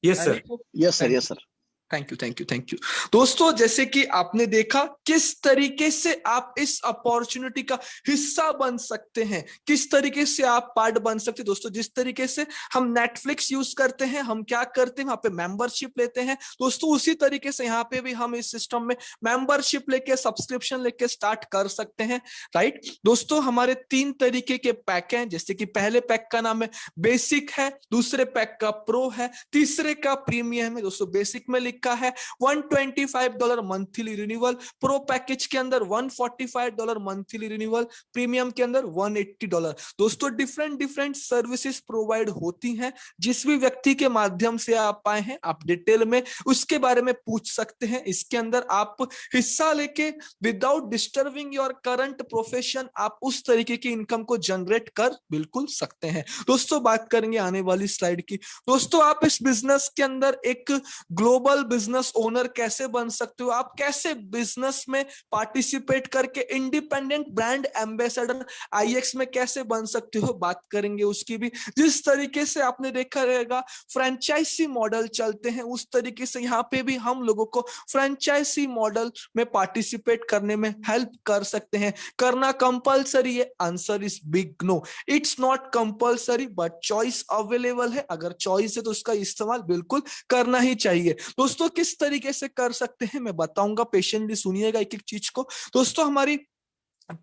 Yes sir. Yes sir, yes sir. Thank you, thank you, thank you. दोस्तों जैसे कि आपने देखा किस तरीके से आप इस अपॉर्चुनिटी का हिस्सा बन सकते हैं, किस तरीके से आप पार्ट बन सकते हैं। दोस्तों जिस तरीके से हम नेटफ्लिक्स यूज करते हैं, हम क्या करते हैं वहां पे मेंबरशिप लेते हैं, दोस्तों उसी तरीके से यहाँ पे भी हम इस सिस्टम में मेंबरशिप लेके, सब्सक्रिप्शन लेके स्टार्ट कर सकते हैं, राइट दोस्तों। हमारे 3 तरीके के पैक हैं, जैसे कि पहले पैक का नाम है बेसिक है, दूसरे पैक का प्रो है, तीसरे का प्रीमियम है। दोस्तों बेसिक में का है $125 मंथली रिन्यूअल, प्रो पैकेज के अंदर $145 मंथली रिन्यूअल, प्रीमियम के अंदर $180। दोस्तों डिफरेंट डिफरेंट सर्विसेज प्रोवाइड होती हैं। जिस भी व्यक्ति के माध्यम से आप आए हैं, आप डिटेल में उसके बारे में पूछ सकते हैं। इसके अंदर आप हिस्सा लेके without disturbing your current profession आप उस तरीके की इनकम को जनरेट कर बिल्कुल सकते हैं। दोस्तों बात करेंगे आने वाली स्लाइड की। दोस्तों आप इस बिजनेस के अंदर एक ग्लोबल बिजनेस ओनर कैसे बन सकते हो, आप कैसे बिजनेस में पार्टिसिपेट करके इंडिपेंडेंट ब्रांड एम्बेसडर आईएक्स में कैसे बन सकते हो, बात करेंगे उसकी भी। जिस तरीके से आपने देखा रहेगा फ्रेंचाइजी मॉडल चलते हैं, उस तरीके से यहाँ पे भी हम लोगों को फ्रेंचाइजी मॉडल में पार्टिसिपेट करने में हेल्प कर सकते हैं। करना कंपलसरी है? Answer is big no, it's not compulsory but choice available है। अगर चॉइस है तो उसका इस्तेमाल बिल्कुल करना ही चाहिए। दोस्तों किस तरीके से कर सकते हैं मैं बताऊंगा, पेशेंटली सुनिएगा एक एक चीज को। दोस्तों हमारी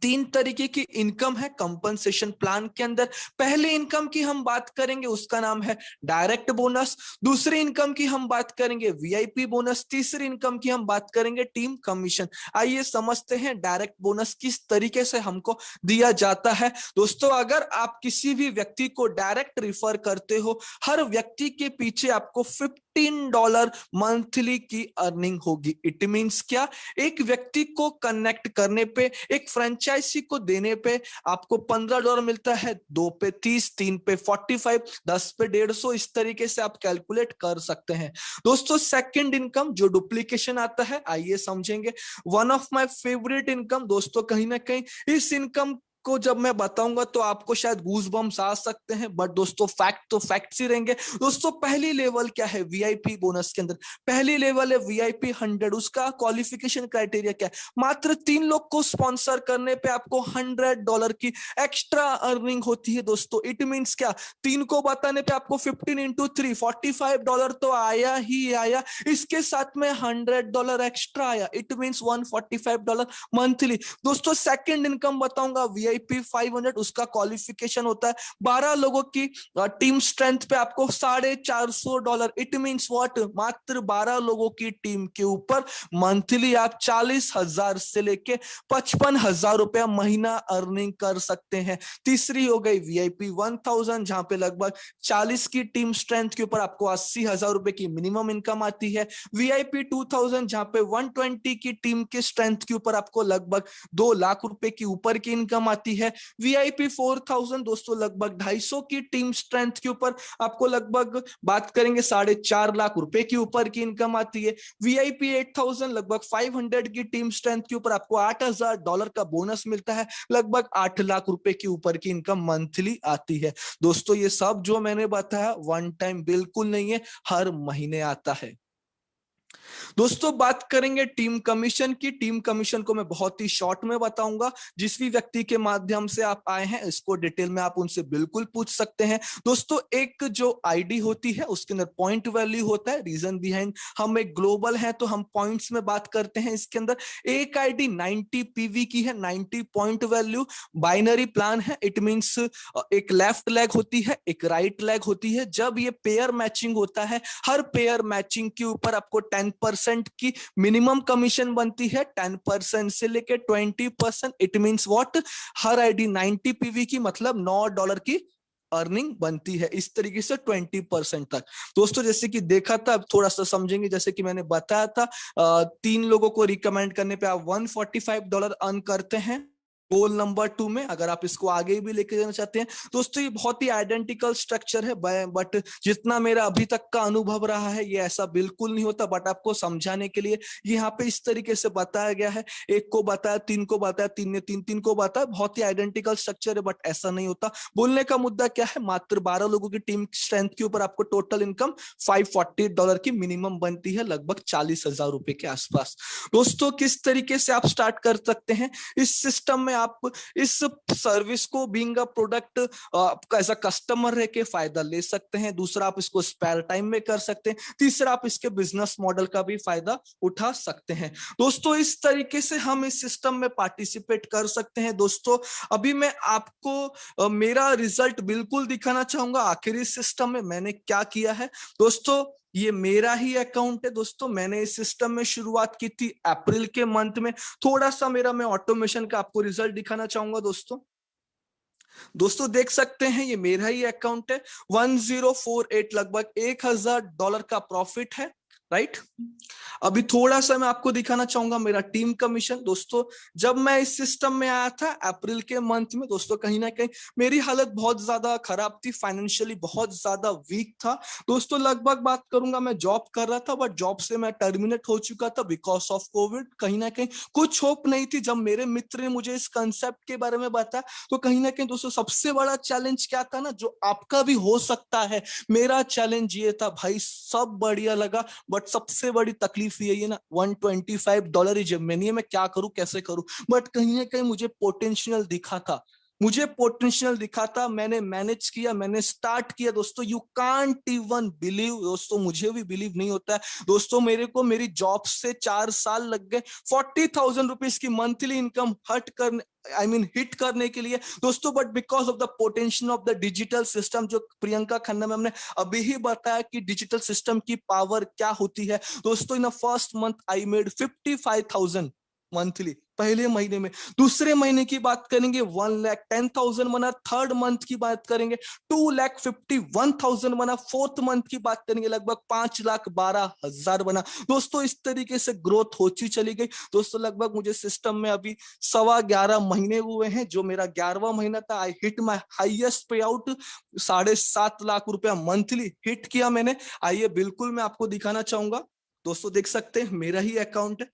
3 तरीके की इनकम है कंपनसेशन प्लान के अंदर। पहले इनकम की हम बात करेंगे, उसका नाम है डायरेक्ट बोनस। दूसरी इनकम की हम बात करेंगे वीआईपी बोनस। तीसरी इनकम की हम बात करेंगे टीम कमीशन। आइए समझते हैं डायरेक्ट बोनस किस तरीके से हमको दिया जाता है। दोस्तों अगर आप किसी भी व्यक्ति को डायरेक्ट रिफर करते हो, हर व्यक्ति के पीछे आपको $15 मंथली की अर्निंग होगी। इट मींस क्या, एक व्यक्ति को कनेक्ट करने पे, एक फ्रेंचाइजी को देने पे आपको $15 मिलता है, 2 पे 30, 3 पे 45, 10 पे 150। इस तरीके से आप कैलकुलेट कर सकते हैं। दोस्तों सेकंड इनकम जो डुप्लीकेशन आता है, आइए समझेंगे। One of my favourite income दोस्तों, कहीं ना कहीं इस इनकम को जब मैं बताऊंगा तो आपको शायद गूज बम्स आ सकते हैं, बट दोस्तों फैक्ट तो फैक्ट्स ही रहेंगे। दोस्तों पहली लेवल क्या है वीआईपी बोनस के अंदर? पहली लेवल है वीआईपी 100। उसका क्वालिफिकेशन क्राइटेरिया क्या है? मात्र 3 लोग को स्पॉन्सर करने पे आपको $100 की एक्स्ट्रा अर्निंग होती है। दोस्तों इट मींस क्या, 3 को बताने पे आपको 15 into 3 $45 तो आया ही आया, इसके साथ में $100 एक्स्ट्रा आया। It means $145 monthly. दोस्तों सेकंड इनकम बताऊंगा वीआईपी 500। उसका क्वालिफिकेशन होता है 12 लोगों की टीम स्ट्रेंथ पे आपको $450। इट मींस व्हाट, मात्र 12 लोगों की टीम के ऊपर मंथली आप 40,000 से लेके 55,000 रुपया महीना अर्निंग कर सकते हैं। तीसरी हो गई वीआईपी 1000, जहां पे लगभग 40 की टीम स्ट्रेंथ के ऊपर आपको 80,000 रुपए की मिनिमम इनकम आती है। वीआईपी 2000 जहां पे 120 की टीम के स्ट्रेंथ के ऊपर आपको लगभग 2 लाख रुपए की ऊपर की इनकम आती आती है। VIP 4000 दोस्तों लगभग 250 की टीम स्ट्रेंथ के ऊपर आपको लगभग बात करेंगे 4.5 लाख रुपए के ऊपर की इनकम आती है। VIP 8000 लगभग 500 की टीम स्ट्रेंथ के ऊपर आपको $8000 का बोनस मिलता है, लगभग 8 लाख रुपए के ऊपर की इनकम मंथली आती है। दोस्तों ये सब जो मैंने बताया वन टाइम बिल्कुल नहीं है, हर महीने आता है। दोस्तों बात करेंगे टीम कमीशन की। टीम कमीशन को मैं बहुत ही शॉर्ट में बताऊंगा, जिस भी व्यक्ति के माध्यम से आप आए हैं इसको डिटेल में आप उनसे बिल्कुल पूछ सकते हैं। दोस्तों एक जो आईडी होती है उसके अंदर पॉइंट वैल्यू होता है। रीजन बिहाइंड, हम एक ग्लोबल है तो हम पॉइंट्स में बात करते हैं। इसके अंदर एक आईडी 90 PV की है, 90 पॉइंट वैल्यू। बाइनरी प्लान है, इट मींस एक लेफ्ट लेग होती है, एक राइट लेग होती है। जब ये पेयर मैचिंग होता है, हर पेयर मैचिंग के ऊपर आपको 10% की मिनिमम कमीशन बनती है। 10% से लेके 20%, it means what, her ID 90 PV की मतलब $9 की अर्निंग बनती है। इस तरीके से 20% तक। दोस्तों जैसे कि देखा था, अब थोड़ा सा समझेंगे। जैसे कि मैंने बताया था 3 लोगों को रिकमेंड करने पे आप $145 अर्न करते हैं। गोल नंबर 2 में अगर आप इसको आगे भी लेके जाना चाहते हैं दोस्तों, ये बहुत ही आइडेंटिकल स्ट्रक्चर है, बट जितना मेरा अभी तक का अनुभव रहा है ये ऐसा बिल्कुल नहीं होता। बट आपको समझाने के लिए यहाँ पे इस तरीके से बताया गया है। एक को बताया, 3 को बताया, 3 ने 3 को बताया। बहुत ही आइडेंटिकल स्ट्रक्चर है, बट ऐसा नहीं होता। बोलने का मुद्दा क्या है, मात्र 12 लोगों की टीम स्ट्रेंथ के ऊपर आपको टोटल इनकम $540 की मिनिमम बनती है, लगभग 40,000 रुपए के आसपास। दोस्तों किस तरीके से आप स्टार्ट कर सकते हैं इस सिस्टम में, आप इस सर्विस को being a product as a customer रह के फायदा ले सकते हैं। दूसरा, आप इसको स्पेयर टाइम में कर सकते हैं। तीसरा, आप इसके बिजनेस मॉडल का भी फायदा उठा सकते हैं। दोस्तों इस तरीके से हम इस सिस्टम में पार्टिसिपेट कर सकते हैं। दोस्तों अभी मैं आपको मेरा रिजल्ट बिल्कुल दिखाना चाहूंगा आखिर इस सिस्टम में मैंने क्या किया है। दोस्तों ये मेरा ही अकाउंट है। दोस्तों मैंने इस सिस्टम में शुरुआत की थी अप्रैल के मंथ में। थोड़ा सा मैं ऑटोमेशन का आपको रिजल्ट दिखाना चाहूंगा। दोस्तों देख सकते हैं ये मेरा ही अकाउंट है। 1048 लगभग $1000 का प्रॉफिट है, राइट। अभी थोड़ा सा मैं आपको दिखाना चाहूंगा मेरा टीम कमीशन। दोस्तों जब मैं इस सिस्टम में आया था अप्रैल के मंथ में, दोस्तों कहीं ना कहीं मेरी हालत बहुत ज्यादा खराब थी, फाइनेंशियली बहुत ज्यादा वीक था। दोस्तों लगभग बात करूंगा, मैं जॉब कर रहा था बट जॉब से मैं टर्मिनेट हो चुका था बिकॉज ऑफ कोविड। कहीं ना कहीं कुछ होप नहीं थी। जब मेरे मित्र ने मुझे इस कंसेप्ट के बारे में बताया तो कहीं ना कहीं दोस्तों सबसे बड़ा चैलेंज क्या था ना, जो आपका भी हो सकता है, मेरा चैलेंज ये था भाई, सब बढ़िया लगा बट सबसे बड़ी तकलीफ यही है ना, $125 ही जब मैंने, मैं क्या करूं कैसे करूं। बट कहीं ना कहीं मुझे पोटेंशियल दिखा था, मैंने मैनेज किया, मैंने स्टार्ट किया। दोस्तों यू कांट इवन बिलीव, दोस्तों मुझे भी बिलीव नहीं होता है। दोस्तों मेरे को मेरी जॉब से 4 साल लग गए 40,000 रुपीज की मंथली इनकम हिट करने के लिए दोस्तों। But because of the potential of the digital system, जो प्रियंका खन्ना मैम ने अभी ही बताया कि डिजिटल सिस्टम की पावर क्या होती है। दोस्तों in first month I made 55,000 monthly पहले महीने में। दूसरे महीने की बात करेंगे 1,10,000 बना। थर्ड मंथ की बात करेंगे 2,51,000 बना। फोर्थ मंथ की बात करेंगे लगभग 5,12,000 बना। दोस्तों इस तरीके से ग्रोथ होती चली गई। दोस्तों लगभग मुझे सिस्टम में अभी 11.25 महीने हुए हैं। जो मेरा 11वां महीना था, आई हिट माई हाईएस्ट पे आउट, 7.5 लाख रुपया मंथली हिट किया मैंने। आइए बिल्कुल मैं आपको दिखाना चाहूंगा। दोस्तों देख सकते हैं मेरा ही अकाउंट है।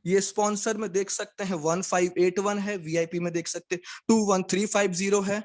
ये स्पॉन्सर में देख सकते हैं 1581 है, वीआईपी में देख सकते हैं 21350 है,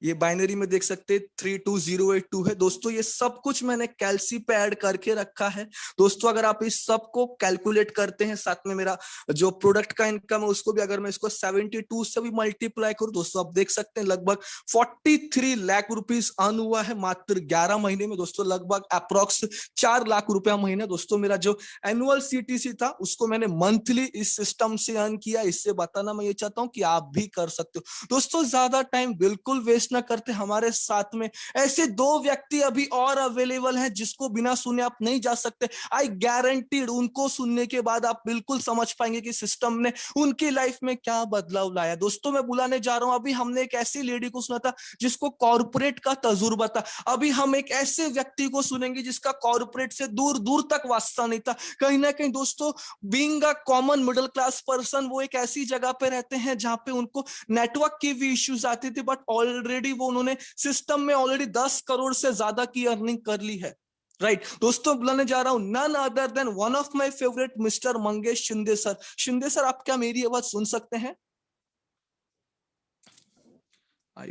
ये बाइनरी में देख सकते हैं 32082 है। दोस्तों ये सब कुछ मैंने कैलसी पे ऐड करके रखा है। दोस्तों अगर आप इस सब को कैलकुलेट करते हैं, साथ में मेरा जो प्रोडक्ट का इनकम है उसको भी अगर मैं इसको 72 से भी मल्टीप्लाई करूं, दोस्तों आप देख सकते हैं लगभग 43 लाख रुपीस अर्न हुआ है मात्र 11 महीने में। दोस्तों लगभग अप्रोक्स 4 लाख रुपया महीना। दोस्तों मेरा जो एनुअल सीटीसी था उसको मैंने मंथली इस सिस्टम से अर्न किया। इससे बताना मैं ये चाहता हूं कि आप भी कर सकते हो। दोस्तों ज्यादा टाइम बिल्कुल वेस्ट ना करते हमारे साथ में। ऐसे दो व्यक्ति अभी और अवेलेबल हैं जिसको बिना सुने आप नहीं जा सकते। आई गारंटीड उनको सुनने के बाद आप बिल्कुल समझ पाएंगे कि सिस्टम ने उनकी लाइफ में क्या बदलाव लाया। दोस्तों मैं बुलाने जा रहा हूं, अभी हमने एक ऐसी लेडी को सुना था जिसको कॉर्पोरेट का तजुर्बा था। अभी हम एक ऐसे व्यक्ति को सुनेंगे जिसका कॉर्पोरेट से दूर दूर तक वास्ता नहीं था। कहीं ना कहीं दोस्तों being a common middle class person वो एक ऐसी जगह पे रहते हैं जहां पे उनको नेटवर्क की भी इश्यूज आती थी, बट ऑलरेडी वो उन्होंने सिस्टम में ऑलरेडी 10 करोड़ से ज्यादा की अर्निंग कर ली है। राइट दोस्तों बुलाने जा रहा हूं none other than one of my favourite mister Mangesh Shinde sir. Shinde sir आप क्या मेरी आवाज सुन सकते हैं?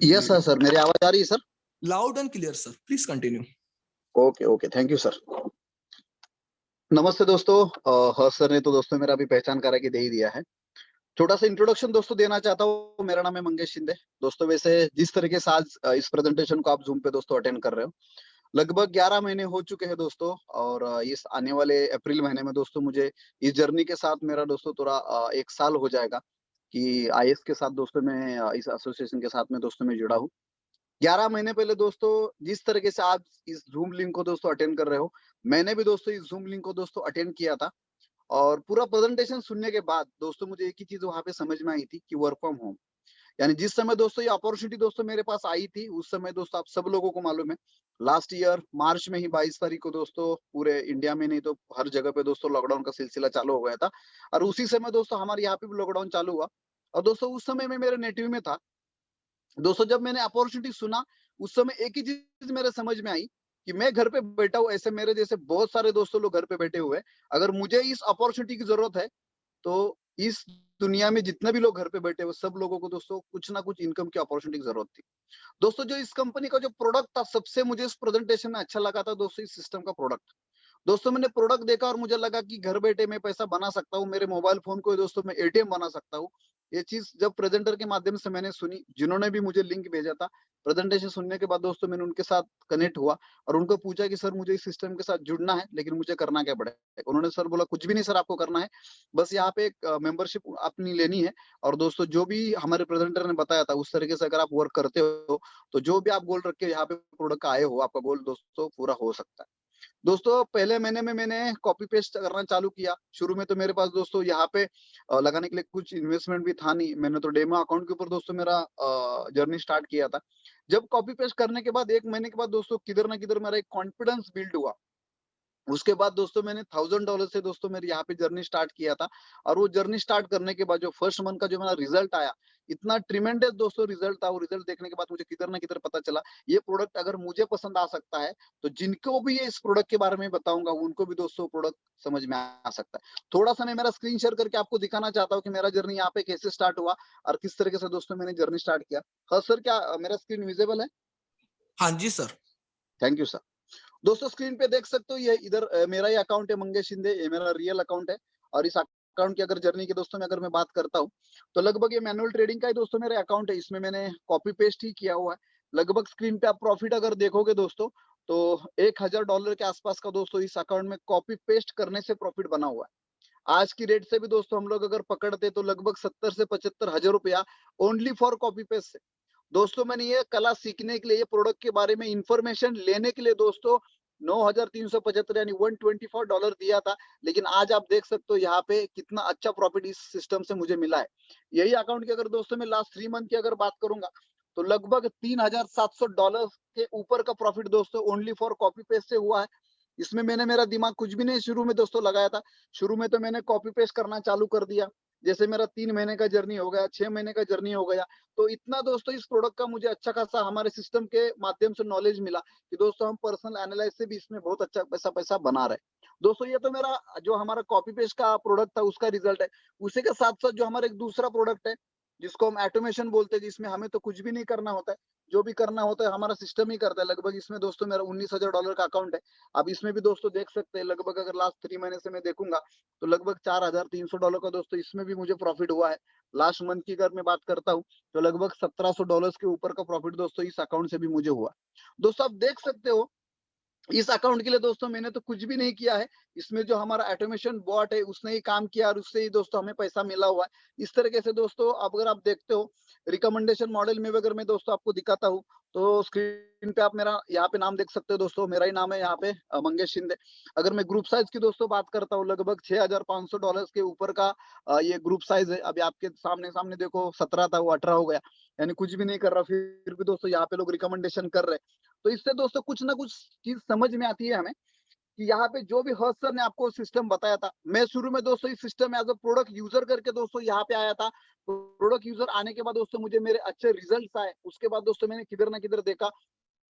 यस सर, सर मेरी आवाज आ रही है sir? Loud and clear sir, please continue. Okay okay, thank you sir. नमस्ते दोस्तों। हर्ष सर ने तो दोस्तों मेरा भी पहचान करा के दे ही दिया है। छोटा सा इंट्रोडक्शन दोस्तों देना चाहता हूँ। मेरा नाम है मंगेश शिंदे। दोस्तों वैसे जिस तरीके से आज इस प्रेजेंटेशन को आप जूम पे दोस्तों अटेंड कर रहे हो, लगभग 11 महीने हो चुके हैं दोस्तों। और इस आने वाले अप्रैल महीने में दोस्तों मुझे इस जर्नी के साथ मेरा दोस्तों थोड़ा 1 साल हो जाएगा कि आईएएस के साथ दोस्तों मैं इस एसोसिएशन के साथ में दोस्तों मैं जुड़ा हूँ। 11 महीने पहले दोस्तों जिस तरीके से आप इस जूम लिंक को दोस्तों अटेंड कर रहे हो, मैंने भी दोस्तों इस जूम लिंक को दोस्तों अटेंड किया था। और पूरा प्रेजेंटेशन सुनने के बाद दोस्तों मुझे एक ही चीज वहां पे समझ में आई थी कि वर्क फ्रॉम होम, यानी जिस समय दोस्तों ये अपॉर्चुनिटी दोस्तों मेरे पास आई थी, उस समय दोस्तों आप सब लोगों को मालूम है लास्ट ईयर मार्च में ही 22 तारीख को दोस्तों पूरे इंडिया में नहीं तो हर जगह पे दोस्तों लॉकडाउन का सिलसिला चालू हो गया था। और उसी समय दोस्तों हमारे यहाँ पे भी लॉकडाउन चालू हुआ। और दोस्तों उस समय में मेरे नेटिव में था। दोस्तों जब मैंने अपॉर्चुनिटी सुना, उस समय एक ही चीज मेरे समझ में आई कि मैं घर पे बैठा हूँ, ऐसे मेरे जैसे बहुत सारे दोस्तों लोग घर पे बैठे हुए हैं। अगर मुझे इस अपॉर्चुनिटी की जरूरत है तो इस दुनिया में जितने भी लोग घर पे बैठे हुए सब लोगों को दोस्तों कुछ ना कुछ इनकम की अपॉर्चुनिटी की जरूरत थी। दोस्तों जो इस कंपनी का जो प्रोडक्ट था, सबसे मुझे इस प्रेजेंटेशन में अच्छा लगा था दोस्तों इस सिस्टम का प्रोडक्ट। दोस्तों मैंने प्रोडक्ट देखा और मुझे लगा कि घर बैठे मैं पैसा बना सकता हूँ, मेरे मोबाइल फोन को दोस्तों मैं एटीएम बना सकता हूँ। ये चीज जब प्रेजेंटर के माध्यम से मैंने सुनी, जिन्होंने भी मुझे लिंक भेजा था, प्रेजेंटेशन सुनने के बाद दोस्तों मैंने उनके साथ कनेक्ट हुआ और उनको पूछा कि सर मुझे इस सिस्टम के साथ जुड़ना है, लेकिन मुझे करना क्या पड़ेगा। उन्होंने सर बोला कुछ भी नहीं सर, आपको करना है बस यहाँ पे एक मेंबरशिप अपनी लेनी है। और दोस्तों जो भी हमारे प्रेजेंटर ने बताया था उस तरीके से अगर आप वर्क करते हो तो जो भी आप गोल रख के यहाँ पे प्रोडक्ट आए हो, आपका गोल दोस्तों पूरा हो सकता है। दोस्तों पहले महीने में मैंने कॉपी पेस्ट करना चालू किया। शुरू में तो मेरे पास दोस्तों यहाँ पे लगाने के लिए कुछ इन्वेस्टमेंट भी था नहीं। मैंने तो डेमो अकाउंट के ऊपर दोस्तों मेरा जर्नी स्टार्ट किया था। जब कॉपी पेस्ट करने के बाद 1 महीने के बाद दोस्तों किधर ना किधर मेरा एक कॉन्फिडेंस बिल्ड हुआ। उसके बाद दोस्तों मैंने $1000 से दोस्तों मेरे यहाँ पे जर्नी स्टार्ट किया था। और वो जर्नी स्टार्ट करने के बाद जो फर्स्ट मंथ का जो मेरा रिजल्ट आया, इतना ट्रिमेंडस दोस्तों रिजल्ट था। वो रिजल्ट देखने के बाद मुझे किधर ना किधर पता चला ये प्रोडक्ट अगर मुझे पसंद आ सकता है तो जिनको भी ये इस प्रोडक्ट के बारे में बताऊंगा उनको भी दोस्तों प्रोडक्ट समझ में आ सकता है। थोड़ा सा मैं मेरा स्क्रीन शेयर करके आपको दिखाना चाहता हूँ कि मेरा जर्नी यहाँ पे कैसे स्टार्ट हुआ और किस तरीके से दोस्तों मैंने जर्नी स्टार्ट किया। हाँ सर, क्या मेरा स्क्रीन विजिबल है? हाँ जी सर। Thank you sir. दोस्तों स्क्रीन पे देख सकते हो ये इधर मेरा ही अकाउंट है मंगेश शिंदे, ये मेरा रियल अकाउंट है। और इस अकाउंट की अगर जर्नी की दोस्तों में अगर मैं बात करता हूँ तो लगभग ये मैनुअल ट्रेडिंग का ही दोस्तों मेरा अकाउंट है। इसमें मैंने कॉपी पेस्ट ही किया हुआ है। लगभग स्क्रीन पे आप प्रॉफिट अगर देखोगे दोस्तों तो $1000 के आसपास का दोस्तों इस अकाउंट में कॉपी पेस्ट करने से प्रॉफिट बना हुआ है। आज की रेट से भी दोस्तों हम लोग अगर पकड़ते तो लगभग 70 से 75 हजार रुपया ओनली फॉर कॉपी पेस्ट से। दोस्तों मैंने ये कला सीखने के लिए, ये प्रोडक्ट के बारे में इंफॉर्मेशन लेने के लिए दोस्तों 9,375 यानी $124 दिया था। लेकिन आज आप देख सकते हो यहाँ पे कितना अच्छा प्रॉफिट इस सिस्टम से मुझे मिला है। यही अकाउंट की अगर दोस्तों मैं लास्ट 3 मंथ की अगर बात करूंगा तो लगभग $3,700 के ऊपर का प्रॉफिट दोस्तों ओनली फॉर कॉपी पेस्ट से हुआ है। इसमें मैंने मेरा दिमाग कुछ भी नहीं शुरू में दोस्तों लगाया था। शुरू में तो मैंने कॉपी पेस्ट करना चालू कर दिया। जैसे मेरा 3 महीने का जर्नी हो गया, 6 महीने का जर्नी हो गया, तो इतना दोस्तों इस प्रोडक्ट का मुझे अच्छा खासा हमारे सिस्टम के माध्यम से नॉलेज मिला कि दोस्तों हम पर्सनल एनालिसिस से भी इसमें बहुत अच्छा पैसा बना रहे हैं। दोस्तों ये तो मेरा जो हमारा कॉपी पेस्ट का प्रोडक्ट था उसका रिजल्ट है। उसी के साथ साथ जो हमारा एक दूसरा प्रोडक्ट है जिसको हम ऑटोमेशन बोलते हैं, जिसमें हमें तो कुछ भी नहीं करना होता है, जो भी करना होता है हमारा सिस्टम ही करता है। लगभग इसमें दोस्तों मेरा $19,000 का अकाउंट है। अब इसमें भी दोस्तों देख सकते हैं लगभग अगर लास्ट 3 महीने से मैं देखूंगा तो लगभग $4,300 का दोस्तों इसमें भी मुझे प्रॉफिट हुआ है। लास्ट मंथ की अगर मैं बात करता हूँ तो लगभग $1,700 के ऊपर का प्रॉफिट दोस्तों इस अकाउंट से भी मुझे हुआ। दोस्तों आप देख सकते हो इस अकाउंट के लिए दोस्तों मैंने तो कुछ भी नहीं किया है। इसमें जो हमारा ऑटोमेशन बॉट है उसने ही काम किया और उससे ही दोस्तों हमें पैसा मिला हुआ है। इस तरीके से दोस्तों अगर आप देखते हो रिकमेंडेशन मॉडल में भी अगर मैं दोस्तों आपको दिखाता हूँ तो स्क्रीन पे आप मेरा यहाँ पे नाम देख सकते हो दोस्तों। मेरा ही नाम है यहाँ पे मंगेश शिंदे। अगर मैं ग्रुप साइज की दोस्तों बात करता हूँ लगभग $6,500 के ऊपर का ये ग्रुप साइज है। अभी आपके सामने सामने देखो 17 था वो 18 हो गया, यानी कुछ भी नहीं कर रहा फिर भी दोस्तों यहाँ पे लोग रिकमेंडेशन कर रहे हैं। तो इससे दोस्तों कुछ ना कुछ चीज समझ में आती है हमें कि यहाँ पे जो भी हर्ष सर ने आपको सिस्टम बताया था, मैं शुरू में दोस्तों इस सिस्टम में एज अ प्रोडक्ट यूजर करके दोस्तों यहाँ पे आया था। प्रोडक्ट यूजर आने के बाद दोस्तों मुझे मेरे अच्छे रिजल्ट आए। उसके बाद दोस्तों मैंने किधर ना किधर देखा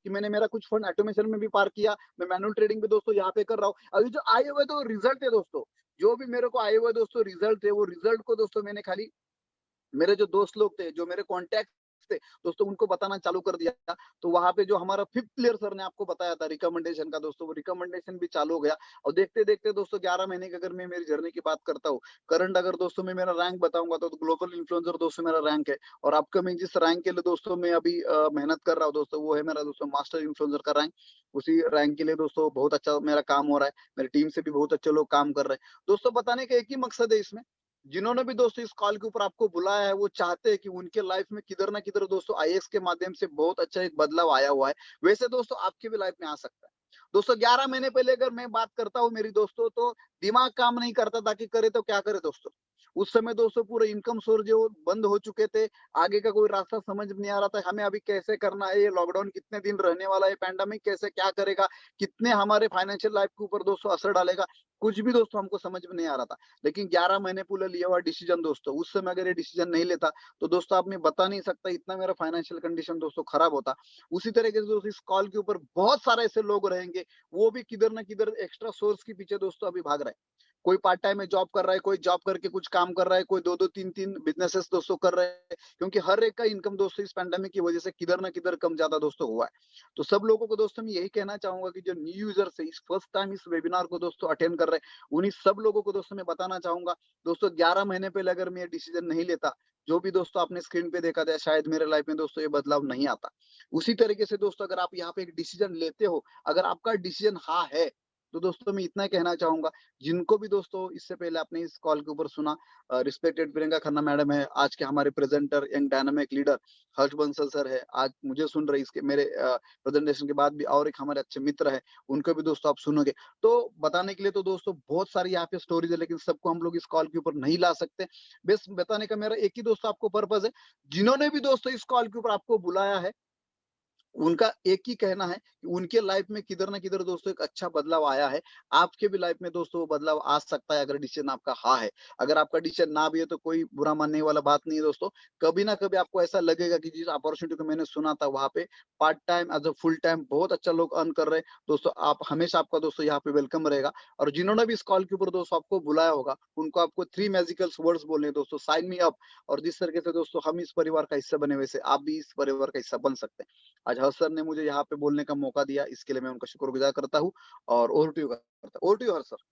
कि मैंने मेरा कुछ फंड ऑटोमेशन में भी पार किया। मैं मैनुअल ट्रेडिंग भी दोस्तों यहाँ पे कर रहा हूँ। अभी जो आए हुए तो रिजल्ट है दोस्तों, जो भी मेरे को आए हुए दोस्तों रिजल्ट है, वो रिजल्ट को दोस्तों मैंने खाली मेरे जो दोस्त लोग थे, जो मेरे कॉन्टैक्ट थे दोस्तों, उनको बताना चालू कर दिया। तो वहां पे जो हमारा 5th लेयर सर ने आपको बताया था रिकमेंडेशन का दोस्तों, वो रिकमेंडेशन भी चालू हो गया। और देखते देखते दोस्तों 11 महीने की अगर मैं मेरी जर्नी की बात करता हूँ, करंट अगर दोस्तों मैं मेरा रैंक बताऊंगा तो ग्लोबल इन्फ्लुएंसर दोस्तों मेरा रैंक है। और अपकमिंग जिस रैंक के लिए दोस्तों मैं अभी मेहनत कर रहा हूँ दोस्तों, वो है मेरा दोस्तों मास्टर इन्फ्लुएंसर का रैंक। उसी रैंक के लिए दोस्तों बहुत अच्छा मेरा काम हो रहा है। मेरी टीम से भी बहुत अच्छे लोग काम कर रहे हैं दोस्तों। बताने का एक ही मकसद है इसमें, जिन्होंने भी दोस्तों इस कॉल के ऊपर आपको बुलाया है, वो चाहते हैं कि उनके लाइफ में किधर ना किधर दोस्तों आईएएस के माध्यम से बहुत अच्छा एक बदलाव आया हुआ है। वैसे दोस्तों आपकी भी लाइफ में आ सकता है। दोस्तों 11 महीने पहले अगर मैं बात करता हूँ मेरी दोस्तों, तो दिमाग काम नहीं करता था कि करे तो क्या करे दोस्तों। उस समय दोस्तों पूरे इनकम सोर्स जो बंद हो चुके थे, आगे का कोई रास्ता समझ में नहीं आ रहा था हमें अभी कैसे करना है, ये लॉकडाउन कितने दिन रहने वाला है, पैंडेमिक कैसे क्या करेगा, कितने हमारे फाइनेंशियल लाइफ के ऊपर दोस्तों असर डालेगा, कुछ भी दोस्तों हमको समझ में नहीं आ रहा था। लेकिन 11 महीने पूरे लिया हुआ डिसीजन दोस्तों, उस समय अगर ये डिसीजन नहीं लेता तो दोस्तों आप मैं बता नहीं सकता इतना मेरा फाइनेंशियल कंडीशन दोस्तों खराब होता। उसी तरीके से दोस्तों इस कॉल के ऊपर बहुत सारे ऐसे लोग रहेंगे, वो भी किधर ना किधर एक्स्ट्रा सोर्स के पीछे दोस्तों अभी भाग रहे हैं। कोई पार्ट टाइम में जॉब कर रहा है, कोई जॉब करके कुछ काम कर रहा है, कोई 2-2 3-3 बिजनेसेस दोस्तों कर रहे हैं, क्योंकि हर एक का इनकम दोस्तों इस पैंडेमिक की वजह से किधर ना किधर कम ज्यादा दोस्तों हुआ है। तो सब लोगों को दोस्तों मैं यही कहना चाहूंगा कि जो न्यू यूजर्स है, इस फर्स्ट टाइम इस वेबिनार को दोस्तों अटेंड कर रहे हैं, उन्हीं सब लोगों को दोस्तों मैं बताना चाहूंगा दोस्तों 11 महीने पहले अगर मैं ये डिसीजन नहीं लेता, जो भी दोस्तों आपने स्क्रीन पे देखा था, शायद मेरे लाइफ में दोस्तों ये बदलाव नहीं आता। उसी तरीके से दोस्तों अगर आप यहाँ पे एक डिसीजन लेते हो, अगर आपका डिसीजन हाँ है, तो दोस्तों मैं इतना ही कहना चाहूंगा, जिनको भी दोस्तों इससे पहले आपने इस कॉल के ऊपर सुना, रिस्पेक्टेड प्रियंका खन्ना मैडम है, आज के हमारे प्रेजेंटर यंग डायनामिक लीडर हर्ष बंसल सर है, आज मुझे सुन रहे इसके मेरे प्रेजेंटेशन के बाद भी और एक हमारे अच्छे मित्र है, उनको भी दोस्तों आप सुनोगे। तो बताने के लिए तो दोस्तों बहुत सारी यहाँ पे स्टोरीज है, लेकिन सबको हम लोग इस कॉल के ऊपर नहीं ला सकते। बस बताने का मेरा एक ही दोस्तों आपको पर्पज है, जिन्होंने भी दोस्तों इस कॉल के ऊपर आपको बुलाया है, उनका एक ही कहना है कि उनके लाइफ में किधर ना किधर दोस्तों एक अच्छा बदलाव आया है। आपके भी लाइफ में दोस्तों वो बदलाव आ सकता है अगर डिसीजन आपका हाँ है। अगर आपका डिसीजन ना भी है तो कोई बुरा मानने वाला बात नहीं है दोस्तों। कभी ना कभी आपको ऐसा लगेगा कि जिस अपॉर्चुनिटी को मैंने सुना था वहां पे part time as a full time बहुत अच्छा लोग अर्न कर रहे हैं दोस्तों, आप हमेशा आपका दोस्तों यहाँ पे वेलकम रहेगा। और जिन्होंने भी इस कॉल के ऊपर दोस्तों आपको बुलाया होगा, उनको आपको 3 मैजिकल वर्ड्स बोलने हैं दोस्तों, साइन मी अप। और जिस तरीके से दोस्तों हम इस परिवार का हिस्सा बने, वैसे आप भी इस परिवार का हिस्सा बन सकते हैं। आज हर्ष सर ने मुझे यहाँ पे बोलने का मौका दिया, इसके लिए मैं उनका शुक्रगुजार करता हूँ। और ओवर टू यू करता हूँ, over to you Harsh sir.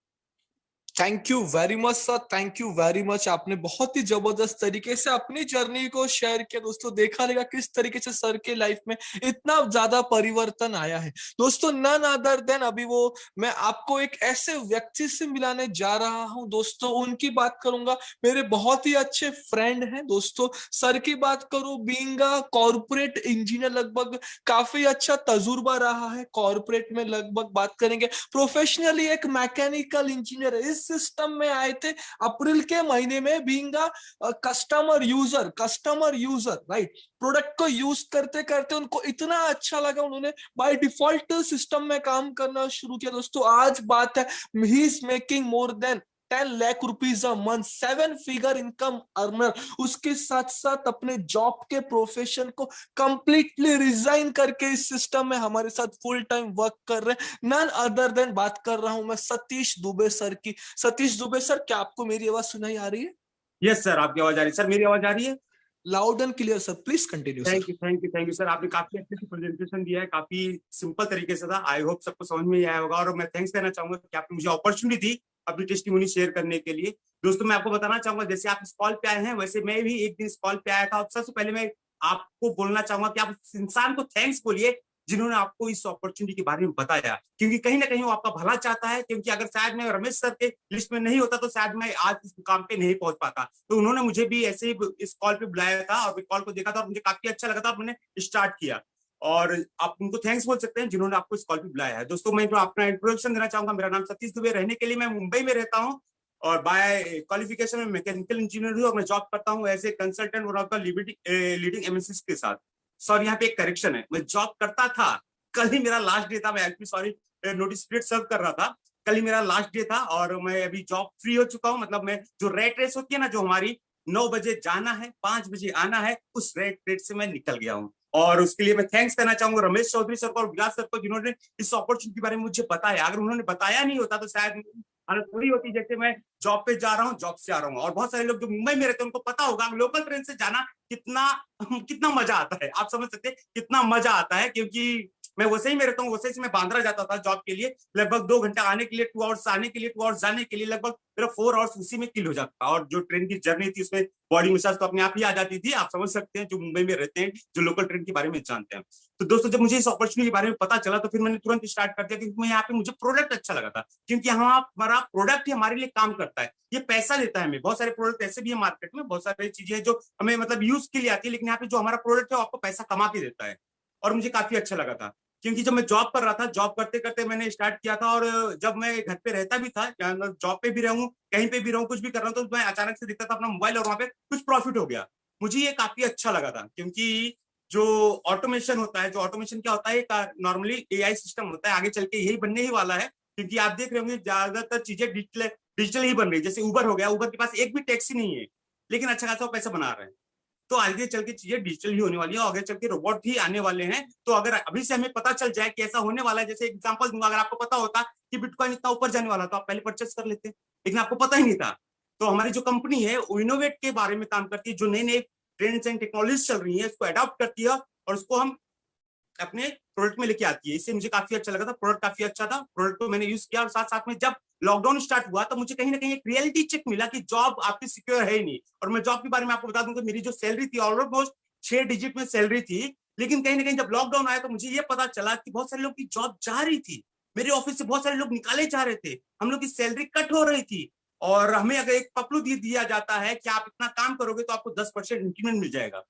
Thank you very much sir, thank you very much. आपने बहुत ही जबरदस्त तरीके से अपनी जर्नी को शेयर किया दोस्तों। देखा रहेगा किस तरीके से सर के लाइफ में इतना ज्यादा परिवर्तन आया है दोस्तों। नन अदर देन अभी वो मैं आपको एक ऐसे व्यक्ति से मिलाने जा रहा हूं दोस्तों, उनकी बात करूंगा। मेरे बहुत ही अच्छे फ्रेंड हैं दोस्तों। सर की बात करूं, बीइंग अ कॉर्पोरेट इंजीनियर, लगभग काफी अच्छा तजुर्बा रहा है कॉर्पोरेट में। लगभग बात करेंगे प्रोफेशनली एक मैकेनिकल इंजीनियर है। इस सिस्टम में आए थे अप्रैल के महीने में, being a customer user right. Product को यूज करते करते उनको इतना अच्छा लगा, उन्होंने बाय डिफॉल्ट सिस्टम में काम करना शुरू किया दोस्तों। आज बात है, he is making more than 10 lakh rupees a month, 7 figure income earner. उसके साथ साथ अपने जॉब के प्रोफेशन को कंप्लीटली रिजाइन करके इस सिस्टम में हमारे साथ फुल टाइम वर्क कर रहे हैं। नन अदर देन बात कर रहा हूं मैं सतीश दुबे सर की। सतीश दुबे सर, क्या आपको मेरी आवाज सुनाई आ रही है? यस सर, आपकी आवाज आ रही है। सर मेरी आवाज आ रही है? Loud and clear sir, please continue sir. Thank you sir. आपने काफी अच्छे से प्रेजेंटेशन दिया है, काफी सिंपल तरीके से था। आई होप सबको समझ में आया होगा। और मैं थैंक्स कहना चाहूंगा कि आपने मुझे अपॉर्चुनिटी दी अपनी टेस्टिमोनी शेयर करने के लिए। दोस्तों मैं आपको बताना चाहूंगा, जैसे आप इस कॉल पे आए हैं, वैसे मैं भी एक दिन इस कॉल पे आया था। और सबसे पहले मैं आपको बोलना चाहूंगा कि आप इंसान को थैंक्स बोलिए जिन्होंने आपको इस अपॉर्चुनिटी के बारे में बताया, क्योंकि कहीं ना कहीं वो आपका भला चाहता है। क्योंकि अगर शायद मैं रमेश सर के लिस्ट में नहीं होता तो शायद मैं आज इस मुकाम पे नहीं पहुंच पाता। तो उन्होंने मुझे भी ऐसे ही इस कॉल पे बुलाया था और कॉल को देखा था और मुझे काफी अच्छा लगा था, मैंने स्टार्ट किया। और आप उनको थैंक्स बोल सकते हैं जिन्होंने आपको इस कॉल पे बुलाया है। दोस्तों मैं अपना इंट्रोडक्शन देना चाहूंगा। मेरा नाम सतीश दुबे, रहने के लिए मैं मुंबई में रहता हूँ और बाय क्वालिफिकेशन में मैकेनिकल इंजीनियर हूँ और मैं जॉब करता हूँ as a consultant one of the leading MNCs के साथ। सॉरी, यहाँ पे एक करेक्शन है, मैं जॉब करता था, कल ही मेरा लास्ट डे था। मैं actually sorry notice period serve कर रहा था, कल ही मेरा लास्ट डे था और मैं अभी जॉब फ्री हो चुका हूँ। मतलब मैं जो रेट रेस होती है ना, जो हमारी 9 बजे जाना है 5 बजे आना है, उस रेट से मैं निकल गया हूँ। और उसके लिए मैं थैंक्स करना चाहूंगा रमेश चौधरी सर को और विलास सर को, जिन्होंने इस अपॉर्चुनिटी के बारे में मुझे बताया। अगर उन्होंने बताया नहीं होता तो शायद हालत थोड़ी होती जैसे मैं जॉब पे जा रहा हूँ, जॉब से आ रहा हूँ। और बहुत सारे लोग जो मुंबई में रहते हैं उनको पता होगा लोकल ट्रेन से जाना कितना मजा आता है। आप समझ सकते हैं कितना मजा आता है, क्योंकि मैं वैसे ही में रहता हूँ, वैसे से मैं बांद्रा जाता था जॉब के लिए, लगभग 2 घंटा आने के लिए, 2 आवर्स आने के लिए, 2 आवर्स जाने के लिए, लगभग मेरा 4 आवर्स उसी में किल हो जाता था। और जो ट्रेन की जर्नी थी उसमें बॉडी मसाज तो अपने आप ही आ जाती थी। आप समझ सकते हैं जो मुंबई में रहते हैं, जो लोकल ट्रेन के बारे में जानते हैं। तो दोस्तों जब मुझे इस अपॉर्चुनिटी के बारे में पता चला तो फिर मैंने तुरंत स्टार्ट कर दिया, क्योंकि मैं यहाँ पे मुझे प्रोडक्ट अच्छा लगा था। क्योंकि हमारा प्रोडक्ट ही हमारे लिए काम करता है, ये पैसा देता है हमें। बहुत सारे प्रोडक्ट ऐसे भी है मार्केट में, बहुत सारी चीजें हैं जो हमें मतलब यूज के लिए आती है, लेकिन यहाँ पे जो हमारा प्रोडक्ट है वो आपको पैसा कमा के देता है। और मुझे काफी अच्छा लगा था, क्योंकि जब मैं जॉब कर रहा था, जॉब करते करते मैंने स्टार्ट किया था। और जब मैं घर पे रहता भी था, जॉब पे भी रहूं, कहीं पे भी रहूं, कुछ भी कर रहा हूं, तो मैं अचानक से दिखता था अपना मोबाइल और वहां पे कुछ प्रॉफिट हो गया। मुझे ये काफी अच्छा लगा था, क्योंकि जो ऑटोमेशन होता है, जो ऑटोमेशन क्या होता है, नॉर्मली एआई सिस्टम होता है, आगे चल के यही बनने ही वाला है। क्योंकि आप देख रहे होंगे ज्यादातर चीजें डिजिटल ही बन रही है। जैसे उबर हो गया, उबर के पास एक भी टैक्सी नहीं है, लेकिन अच्छा खासा पैसा बना रहे हैं। तो आगे चल के चीजें डिजिटल ही होने वाली है और आगे चल के रोबोट ही आने वाले हैं। तो अगर अभी से हमें पता चल जाए कि ऐसा होने वाला है, जैसे एग्जांपल दूंगा, अगर आपको पता होता कि बिटकॉइन इतना ऊपर जाने वाला तो आप पहले परचेस कर लेते, लेकिन आपको पता ही नहीं था। तो हमारी जो कंपनी है वो इनोवेट के बारे में काम करती है, जो नई नई ट्रेंड्स एंड टेक्नोलॉजी चल रही है उसको अडॉप्ट करती है और उसको हम अपने प्रोडक्ट में लेके आती है। इससे मुझे काफी अच्छा लगा था, प्रोडक्ट काफी अच्छा था, प्रोडक्ट को मैंने यूज किया। और साथ साथ में जब लॉकडाउन स्टार्ट हुआ तो मुझे कहीं ना कहीं एक रियलिटी चेक मिला कि जॉब आपकी सिक्योर है ही नहीं। और मैं जॉब के बारे में आपको बता दूं कि मेरी जो सैलरी थी ऑलमोस्ट 6 डिजिट में सैलरी थी, लेकिन कहीं ना कहीं जब लॉकडाउन आया तो मुझे ये पता चला कि बहुत सारे लोग की जॉब जा रही थी, मेरे ऑफिस से बहुत सारे लोग निकाले जा रहे थे, हम लोग की सैलरी कट हो रही थी। और हमें अगर एक पपलू दिया जाता है कि आप इतना काम करोगे तो आपको 10% इंक्रीमेंट मिल जाएगा,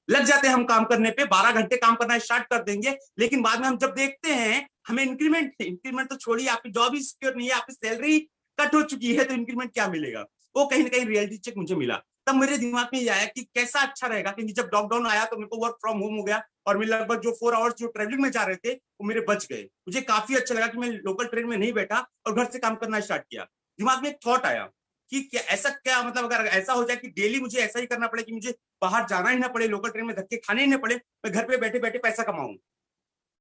लग जाते हैं हम काम करने पे, 12 घंटे काम करना स्टार्ट कर देंगे, लेकिन बाद में हम जब देखते हैं हमें इंक्रीमेंट तो छोड़िए, आपकी जॉब ही सिक्योर नहीं है, आपकी सैलरी कट हो चुकी है, तो इंक्रीमेंट क्या मिलेगा। वो कहीं ना कहीं रियलिटी चेक मुझे मिला। तब मेरे दिमाग में ये आया कि कैसा अच्छा रहेगा, क्योंकि जब लॉकडाउन आया तो मेरे को वर्क फ्रॉम होम हो गया और मेरे लगभग जो 4 आवर्स जो ट्रेवलिंग में जा रहे थे वो मेरे बच गए। मुझे काफी अच्छा लगा कि मैं लोकल ट्रेन में नहीं बैठा और घर से काम करना स्टार्ट किया। दिमाग में एक थॉट आया कि क्या ऐसा, क्या मतलब अगर ऐसा हो जाए कि डेली मुझे ऐसा ही करना पड़े कि मुझे बाहर जाना ही ना पड़े, लोकल ट्रेन में धक्के खाने ही ना पड़े, मैं घर पे बैठे बैठे पैसा कमाऊं,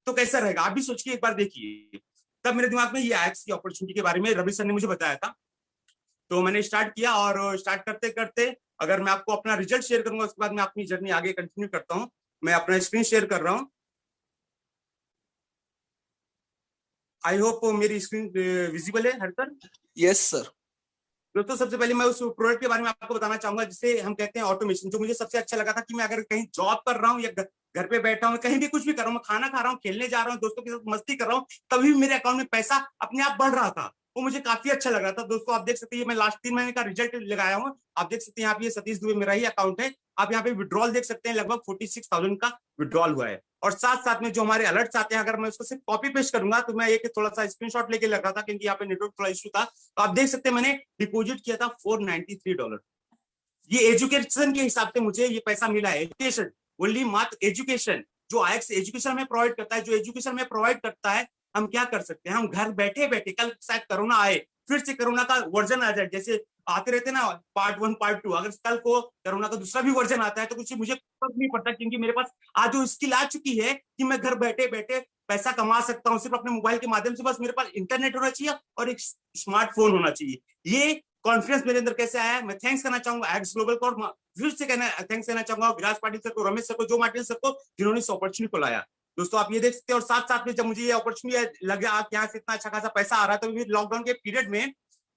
तो कैसा रहेगा। आप भी सोच के एक बार देखिए। तब मेरे दिमाग में ये आया की अपॉर्चुनिटी के बारे में रवि सर ने मुझे बताया था, तो मैंने स्टार्ट किया। और स्टार्ट करते करते अगर मैं आपको अपना रिजल्ट शेयर करूंगा उसके बाद मैं अपनी जर्नी आगे कंटिन्यू करता हूँ। मैं अपना स्क्रीन शेयर कर रहा हूँ। आई होप मेरी स्क्रीन विजिबल है हर सर। Yes sir. दोस्तों सबसे पहले मैं उस प्रोडक्ट के बारे में आपको बताना चाहूंगा जिसे हम कहते हैं ऑटोमेशन। जो मुझे सबसे अच्छा लगा था कि मैं अगर कहीं जॉब कर रहा हूँ या घर पे बैठा हूँ, कहीं भी कुछ भी कर रहा हूँ, खाना खा रहा हूँ, खेलने जा रहा हूँ, दोस्तों के साथ मस्ती कर रहा हूँ, तभी भी मेरे अकाउंट में पैसा अपने आप बढ़ रहा था। वो मुझे काफी अच्छा लग रहा था। दोस्तों आप देख सकते हैं मैं लास्ट 3 महीने का रिजल्ट लगाया हूँ। आप देख सकते हैं यहाँ पे सतीश दुबे मेरा ही अकाउंट है। आप यहाँ पे विड्रॉल देख सकते हैं, लगभग 46,000 का विड्रॉल हुआ है। और साथ साथ में जो हमारे अलर्ट्स आते हैं, अगर मैं उसको सिर्फ कॉपी पेस्ट करूंगा तो मैं एक थोड़ा सा स्क्रीनशॉट लेके लग रहा था क्योंकि यहाँ पे नेटवर्क थोड़ा इशू था। तो आप देख सकते हैं मैंने डिपॉजिट किया था $493। ये एजुकेशन के हिसाब से मुझे ये पैसा मिला है। एजुकेशन, ओनली मात्र एजुकेशन, जो आईएक्स एजुकेशन हमें प्रोवाइड करता है, जो एजुकेशन हमें प्रोवाइड करता है, हम क्या कर सकते हैं, हम घर बैठे बैठे, कल शायद कोरोना आए, फिर से कोरोना का वर्जन आ जाए, जैसे आते रहते ना पार्ट 1 पार्ट 2, अगर कल को कोरोना का दूसरा भी वर्जन आता है तो कुछ मुझे फर्क नहीं पड़ता, क्योंकि मेरे पास आज जो स्किल आ चुकी है कि मैं घर बैठे बैठे पैसा कमा सकता हूँ सिर्फ अपने मोबाइल के माध्यम से। बस मेरे पास इंटरनेट होना चाहिए और एक स्मार्टफोन होना चाहिए। ये कॉन्फिडेंस मेरे अंदर कैसे आया, मैं थैंक्स करना चाहूंगा एक्स ग्लोबल को, और फिर से थैंक्स करना चाहूंगा विराज पाटिल सर को, रमेश सर को, जो मार्टिन सर को, जिन्होंने इस अपॉर्चुनिटी को लाया। दोस्तों आप ये देख सकते हैं। और साथ साथ में जब मुझे ये अपॉर्चुनिटी लगा कि यहाँ से इतना अच्छा खासा पैसा आ रहा है, तो लॉकडाउन के पीरियड में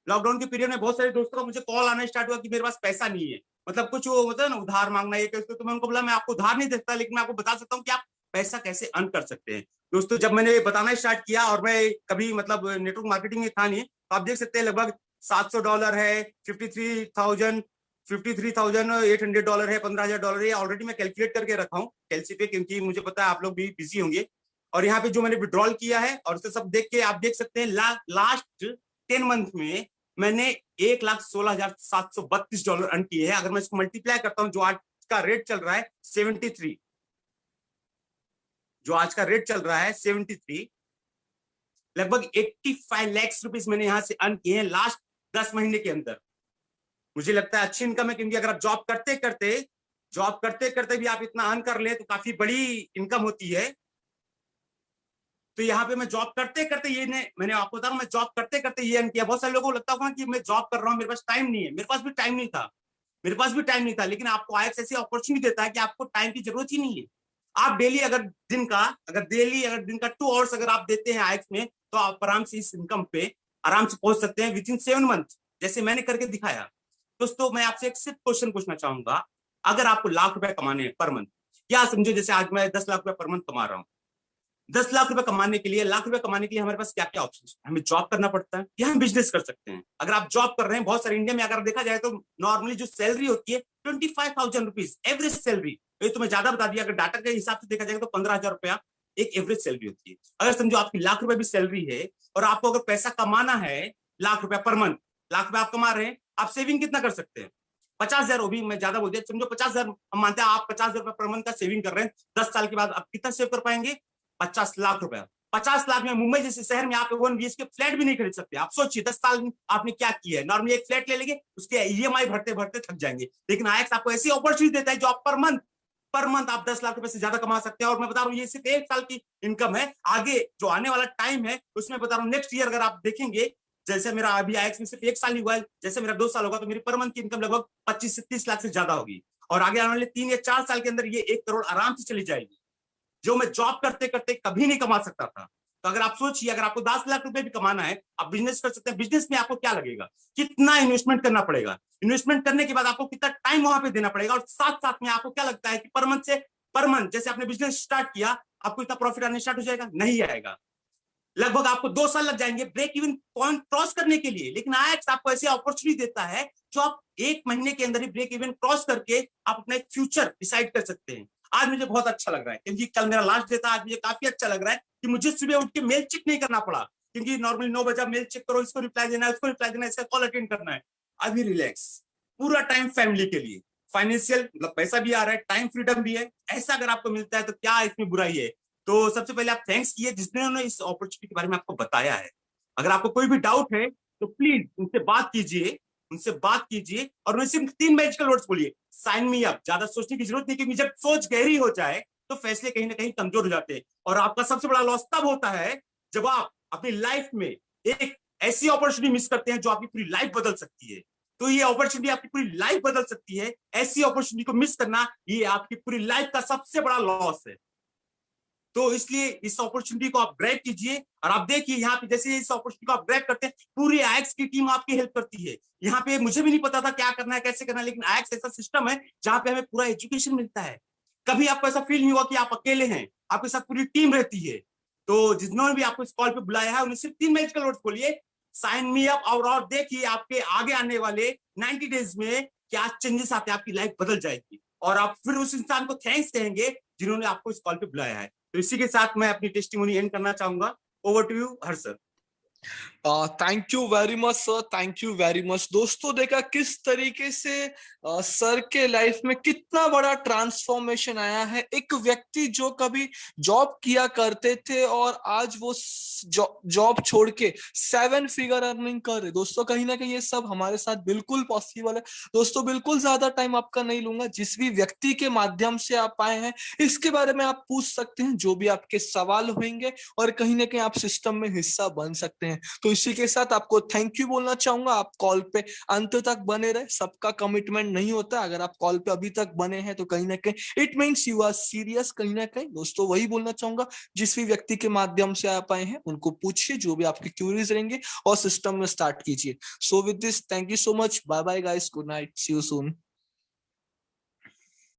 बहुत सारे दोस्तों का मुझे कॉल आना स्टार्ट हुआ कि मेरे पास पैसा नहीं है, मतलब कुछ वो मतलब ना उधार मांगना, ये तो मैं उनको बोला मैं आपको उधार नहीं देता, लेकिन मैं आपको बता सकता हूँ कि आप पैसा कैसे अर्न कर सकते हैं। दोस्तों जब मैंने बताना स्टार्ट किया और मैं कभी मतलब नेटवर्क मार्केटिंग में था नहीं, तो आप देख सकते हैं लगभग $700 है, $53,800 है, $15,000 है। ऑलरेडी मैं कैलकुलेट करके रखा हूँ कैलसी पे, क्योंकि मुझे पता है आप लोग भी बिजी होंगे। और यहाँ पे जो मैंने विड्रॉल किया है और उसे सब देख के आप देख सकते हैं लास्ट 10 मंथ में मैंने $1,16,732 अर्न किए हैं। अगर मैं इसको मल्टीप्लाई करता हूँ, जो आज का रेट चल रहा है 73, जो आज का रेट चल रहा है 73, लगभग 85 लाख रुपीस मैंने यहां से अर्न किए हैं लास्ट 10 महीने के अंदर। मुझे लगता है अच्छी इनकम है, क्योंकि अगर आप जॉब करते करते भी आप इतना अर्न कर ले तो काफी बड़ी इनकम होती है। तो यहाँ पे मैं जॉब करते करते ये मैंने आपको बता रहा हूँ, मैं जॉब करते करते ये अर्न किया। बहुत सारे लोगों को लगता होगा कि मैं जॉब कर रहा हूँ, मेरे पास टाइम नहीं है। मेरे पास भी टाइम नहीं था, लेकिन आपको आईएक्स ऐसी अपॉर्चुनिटी देता है कि आपको टाइम की जरूरत ही नहीं है। आप डेली अगर दिन का 2 आवर्स अगर आप देते हैं आईएक्स में, तो आप आराम से इस इनकम पे आराम से पहुंच सकते हैं विद इन 7 मंथ, जैसे मैंने करके दिखाया। दोस्तों मैं आपसे एक सिर्फ क्वेश्चन पूछना चाहूंगा, अगर आपको लाख रुपए कमाने हैं पर मंथ, या समझो जैसे आज मैं 10 लाख रुपए पर मंथ कमा रहा हूँ, 10 लाख रुपए कमाने के लिए, लाख रुपए कमाने के लिए हमारे पास क्या क्या ऑप्शन है? हमें जॉब करना पड़ता है या हम बिजनेस कर सकते हैं। अगर आप जॉब कर रहे हैं, बहुत सारे इंडिया में अगर देखा जाए तो नॉर्मली जो सैलरी होती है 25,000 रुपीज एवरेज सैलरी। ये तो मैं ज्यादा बता दिया, अगर डाटा के हिसाब से देखा जाए तो 15,000 रुपया एक एवरेज सैलरी होती है। अगर समझो आपकी लाख रुपए भी सैलरी है और आपको अगर पैसा कमाना है लाख रुपया पर मंथ, लाख रुपया आप कमा रहे हैं, आप सेविंग कितना कर सकते हैं? 50,000। वो भी मैं ज्यादा बोल दिया, समझो 50,000 हम मानते हैं, आप 50,000 रुपए पर मंथ का सेविंग कर रहे हैं। 10 साल के बाद आप कितना सेव कर पाएंगे? 50 लाख रुपया। 50 लाख में मुंबई जैसे शहर में आप 1 BHK फ्लैट भी नहीं खरीद सकते। आप सोचिए 10 साल में आपने क्या किया है। नॉर्मली एक फ्लैट ले लेंगे, उसके ईएमआई भरते भरते थक जाएंगे, लेकिन आईएक्स आपको ऐसी अपॉर्चुनिटी देता है जो आप पर मंथ आप 10 लाख रुपए से ज्यादा कमा सकते हैं। और मैं बता रहा हूँ ये सिर्फ 1 साल की इनकम है। आगे जो आने वाला टाइम है उसमें बता रहा हूँ, नेक्स्ट ईयर अगर आप देखेंगे, जैसे मेरा अभी आईएक्स में सिर्फ 1 साल ही हुआ है, जैसे मेरा 2 साल होगा तो मेरी पर मंथ की इनकम लगभग 25 से 30 लाख से ज्यादा होगी। और आगे आने वाले 3 या 4 साल के अंदर ये 1 करोड़ आराम से चली जाएगी, जो मैं जॉब करते करते कभी नहीं कमा सकता था। तो अगर आप सोचिए, अगर आपको 10 लाख रुपए भी कमाना है, आप बिजनेस कर सकते हैं। बिजनेस में आपको क्या लगेगा, कितना इन्वेस्टमेंट करना पड़ेगा, इन्वेस्टमेंट करने के बाद आपको कितना टाइम वहां पे देना पड़ेगा, और साथ साथ में आपको क्या लगता है कि पर मंथ जैसे आपने बिजनेस स्टार्ट किया, आपको इतना प्रॉफिट आने स्टार्ट हो जाएगा? नहीं आएगा। लगभग आपको 2 साल लग जाएंगे ब्रेक इवन पॉइंट क्रॉस करने के लिए। लेकिन आईएक्स आपको ऐसी अपॉर्चुनिटी देता है जो आप 1 महीने के अंदर ही ब्रेक इवन क्रॉस करके आप अपना एक फ्यूचर डिसाइड कर सकते हैं। आज मुझे बहुत अच्छा लग रहा है, क्योंकि कल मेरा लास्ट डे था। आज मुझे काफी अच्छा लग रहा है कि मुझे सुबह उठ के मेल चेक नहीं करना पड़ा, क्योंकि नॉर्मली 9 बजे मेल चेक करो, इसको रिप्लाई देना है, उसको रिप्लाई देना है, इसका कॉल अटेंड करना है। अभी रिलैक्स, पूरा टाइम फैमिली के लिए, फाइनेंशियल मतलब पैसा भी आ रहा है, टाइम फ्रीडम भी है। ऐसा अगर आपको मिलता है तो क्या इसमें बुराई है? तो सबसे पहले आप थैंक्स किए जिसने इस अपॉर्चुनिटी के बारे में आपको बताया है। अगर आपको कोई भी डाउट है तो प्लीज उनसे बात कीजिए, और उन्हें सिर्फ 3 मैजिकल वर्ड्स बोलिए, साइन मी अप। ज्यादा सोचने की जरूरत नहीं, क्योंकि जब सोच गहरी हो जाए तो फैसले कहीं ना कहीं कमजोर हो जाते हैं। और आपका सबसे बड़ा लॉस तब होता है जब आप अपनी लाइफ में एक ऐसी अपॉर्चुनिटी मिस करते हैं जो आपकी पूरी लाइफ बदल सकती है। तो ये अपॉर्चुनिटी आपकी पूरी लाइफ बदल सकती है। ऐसी अपॉर्चुनिटी को मिस करना, ये आपकी पूरी लाइफ का सबसे बड़ा लॉस है। तो इसलिए इस अपॉर्चुनिटी को आप ग्रैब कीजिए। और आप देखिए यहाँ पे जैसे इस अपॉर्चुनिटी को आप ग्रैब करते हैं, पूरी आईएक्स की टीम आपकी हेल्प करती है। यहाँ पे मुझे भी नहीं पता था क्या करना है, कैसे करना है, लेकिन आईएक्स ऐसा सिस्टम है जहाँ पे हमें पूरा एजुकेशन मिलता है। कभी आपको ऐसा फील नहीं हुआ कि आप अकेले हैं, आपके साथ पूरी टीम रहती है। तो जिन्होंने भी आपको इस कॉल पे बुलाया है, उन्हें सिर्फ 3 मैजिकल वर्ड्स बोलिए, साइन मी अप। और देखिए आपके आगे आने वाले 90 डेज में क्या चेंजेस आते हैं, आपकी लाइफ बदल जाएगी। और आप फिर उस इंसान को थैंक्स कहेंगे जिन्होंने आपको इस कॉल पे बुलाया है। तो इसी के साथ मैं अपनी टेस्टिमोनी एंड करना चाहूंगा। Over to you Harsh sir. Thank you very much sir, thank you very much. दोस्तों देखा किस तरीके से सर के लाइफ में कितना बड़ा ट्रांसफॉर्मेशन आया है। एक व्यक्ति जो कभी जॉब किया करते थे और आज वो जॉब छोड़ के 7 फिगर अर्निंग कर रहे। दोस्तों कहीं ना कहीं ये सब हमारे साथ बिल्कुल पॉसिबल है। दोस्तों बिल्कुल ज्यादा टाइम आपका नहीं लूंगा, जिस भी व्यक्ति के माध्यम से आप आए हैं इसके बारे में आप पूछ सकते हैं, जो भी आपके सवाल होंगे, और कहीं ना कहीं आप सिस्टम में हिस्सा बन सकते हैं। तो इसी के साथ आपको थैंक यू बोलना चाहूंगा। आप कॉल पे अंत तक बने रहे, सबका कमिटमेंट नहीं होता। अगर आप कॉल पे अभी तक बने हैं तो कहीं ना कहीं it means you are serious. कहीं ना कहीं दोस्तों वही बोलना चाहूंगा, जिस भी व्यक्ति के माध्यम से आप आए हैं उनको पूछिए, जो भी आपके क्यूरीज रहेंगे, और सिस्टम में स्टार्ट कीजिए। So with this, thank you so much, bye bye guys, good night, see you soon.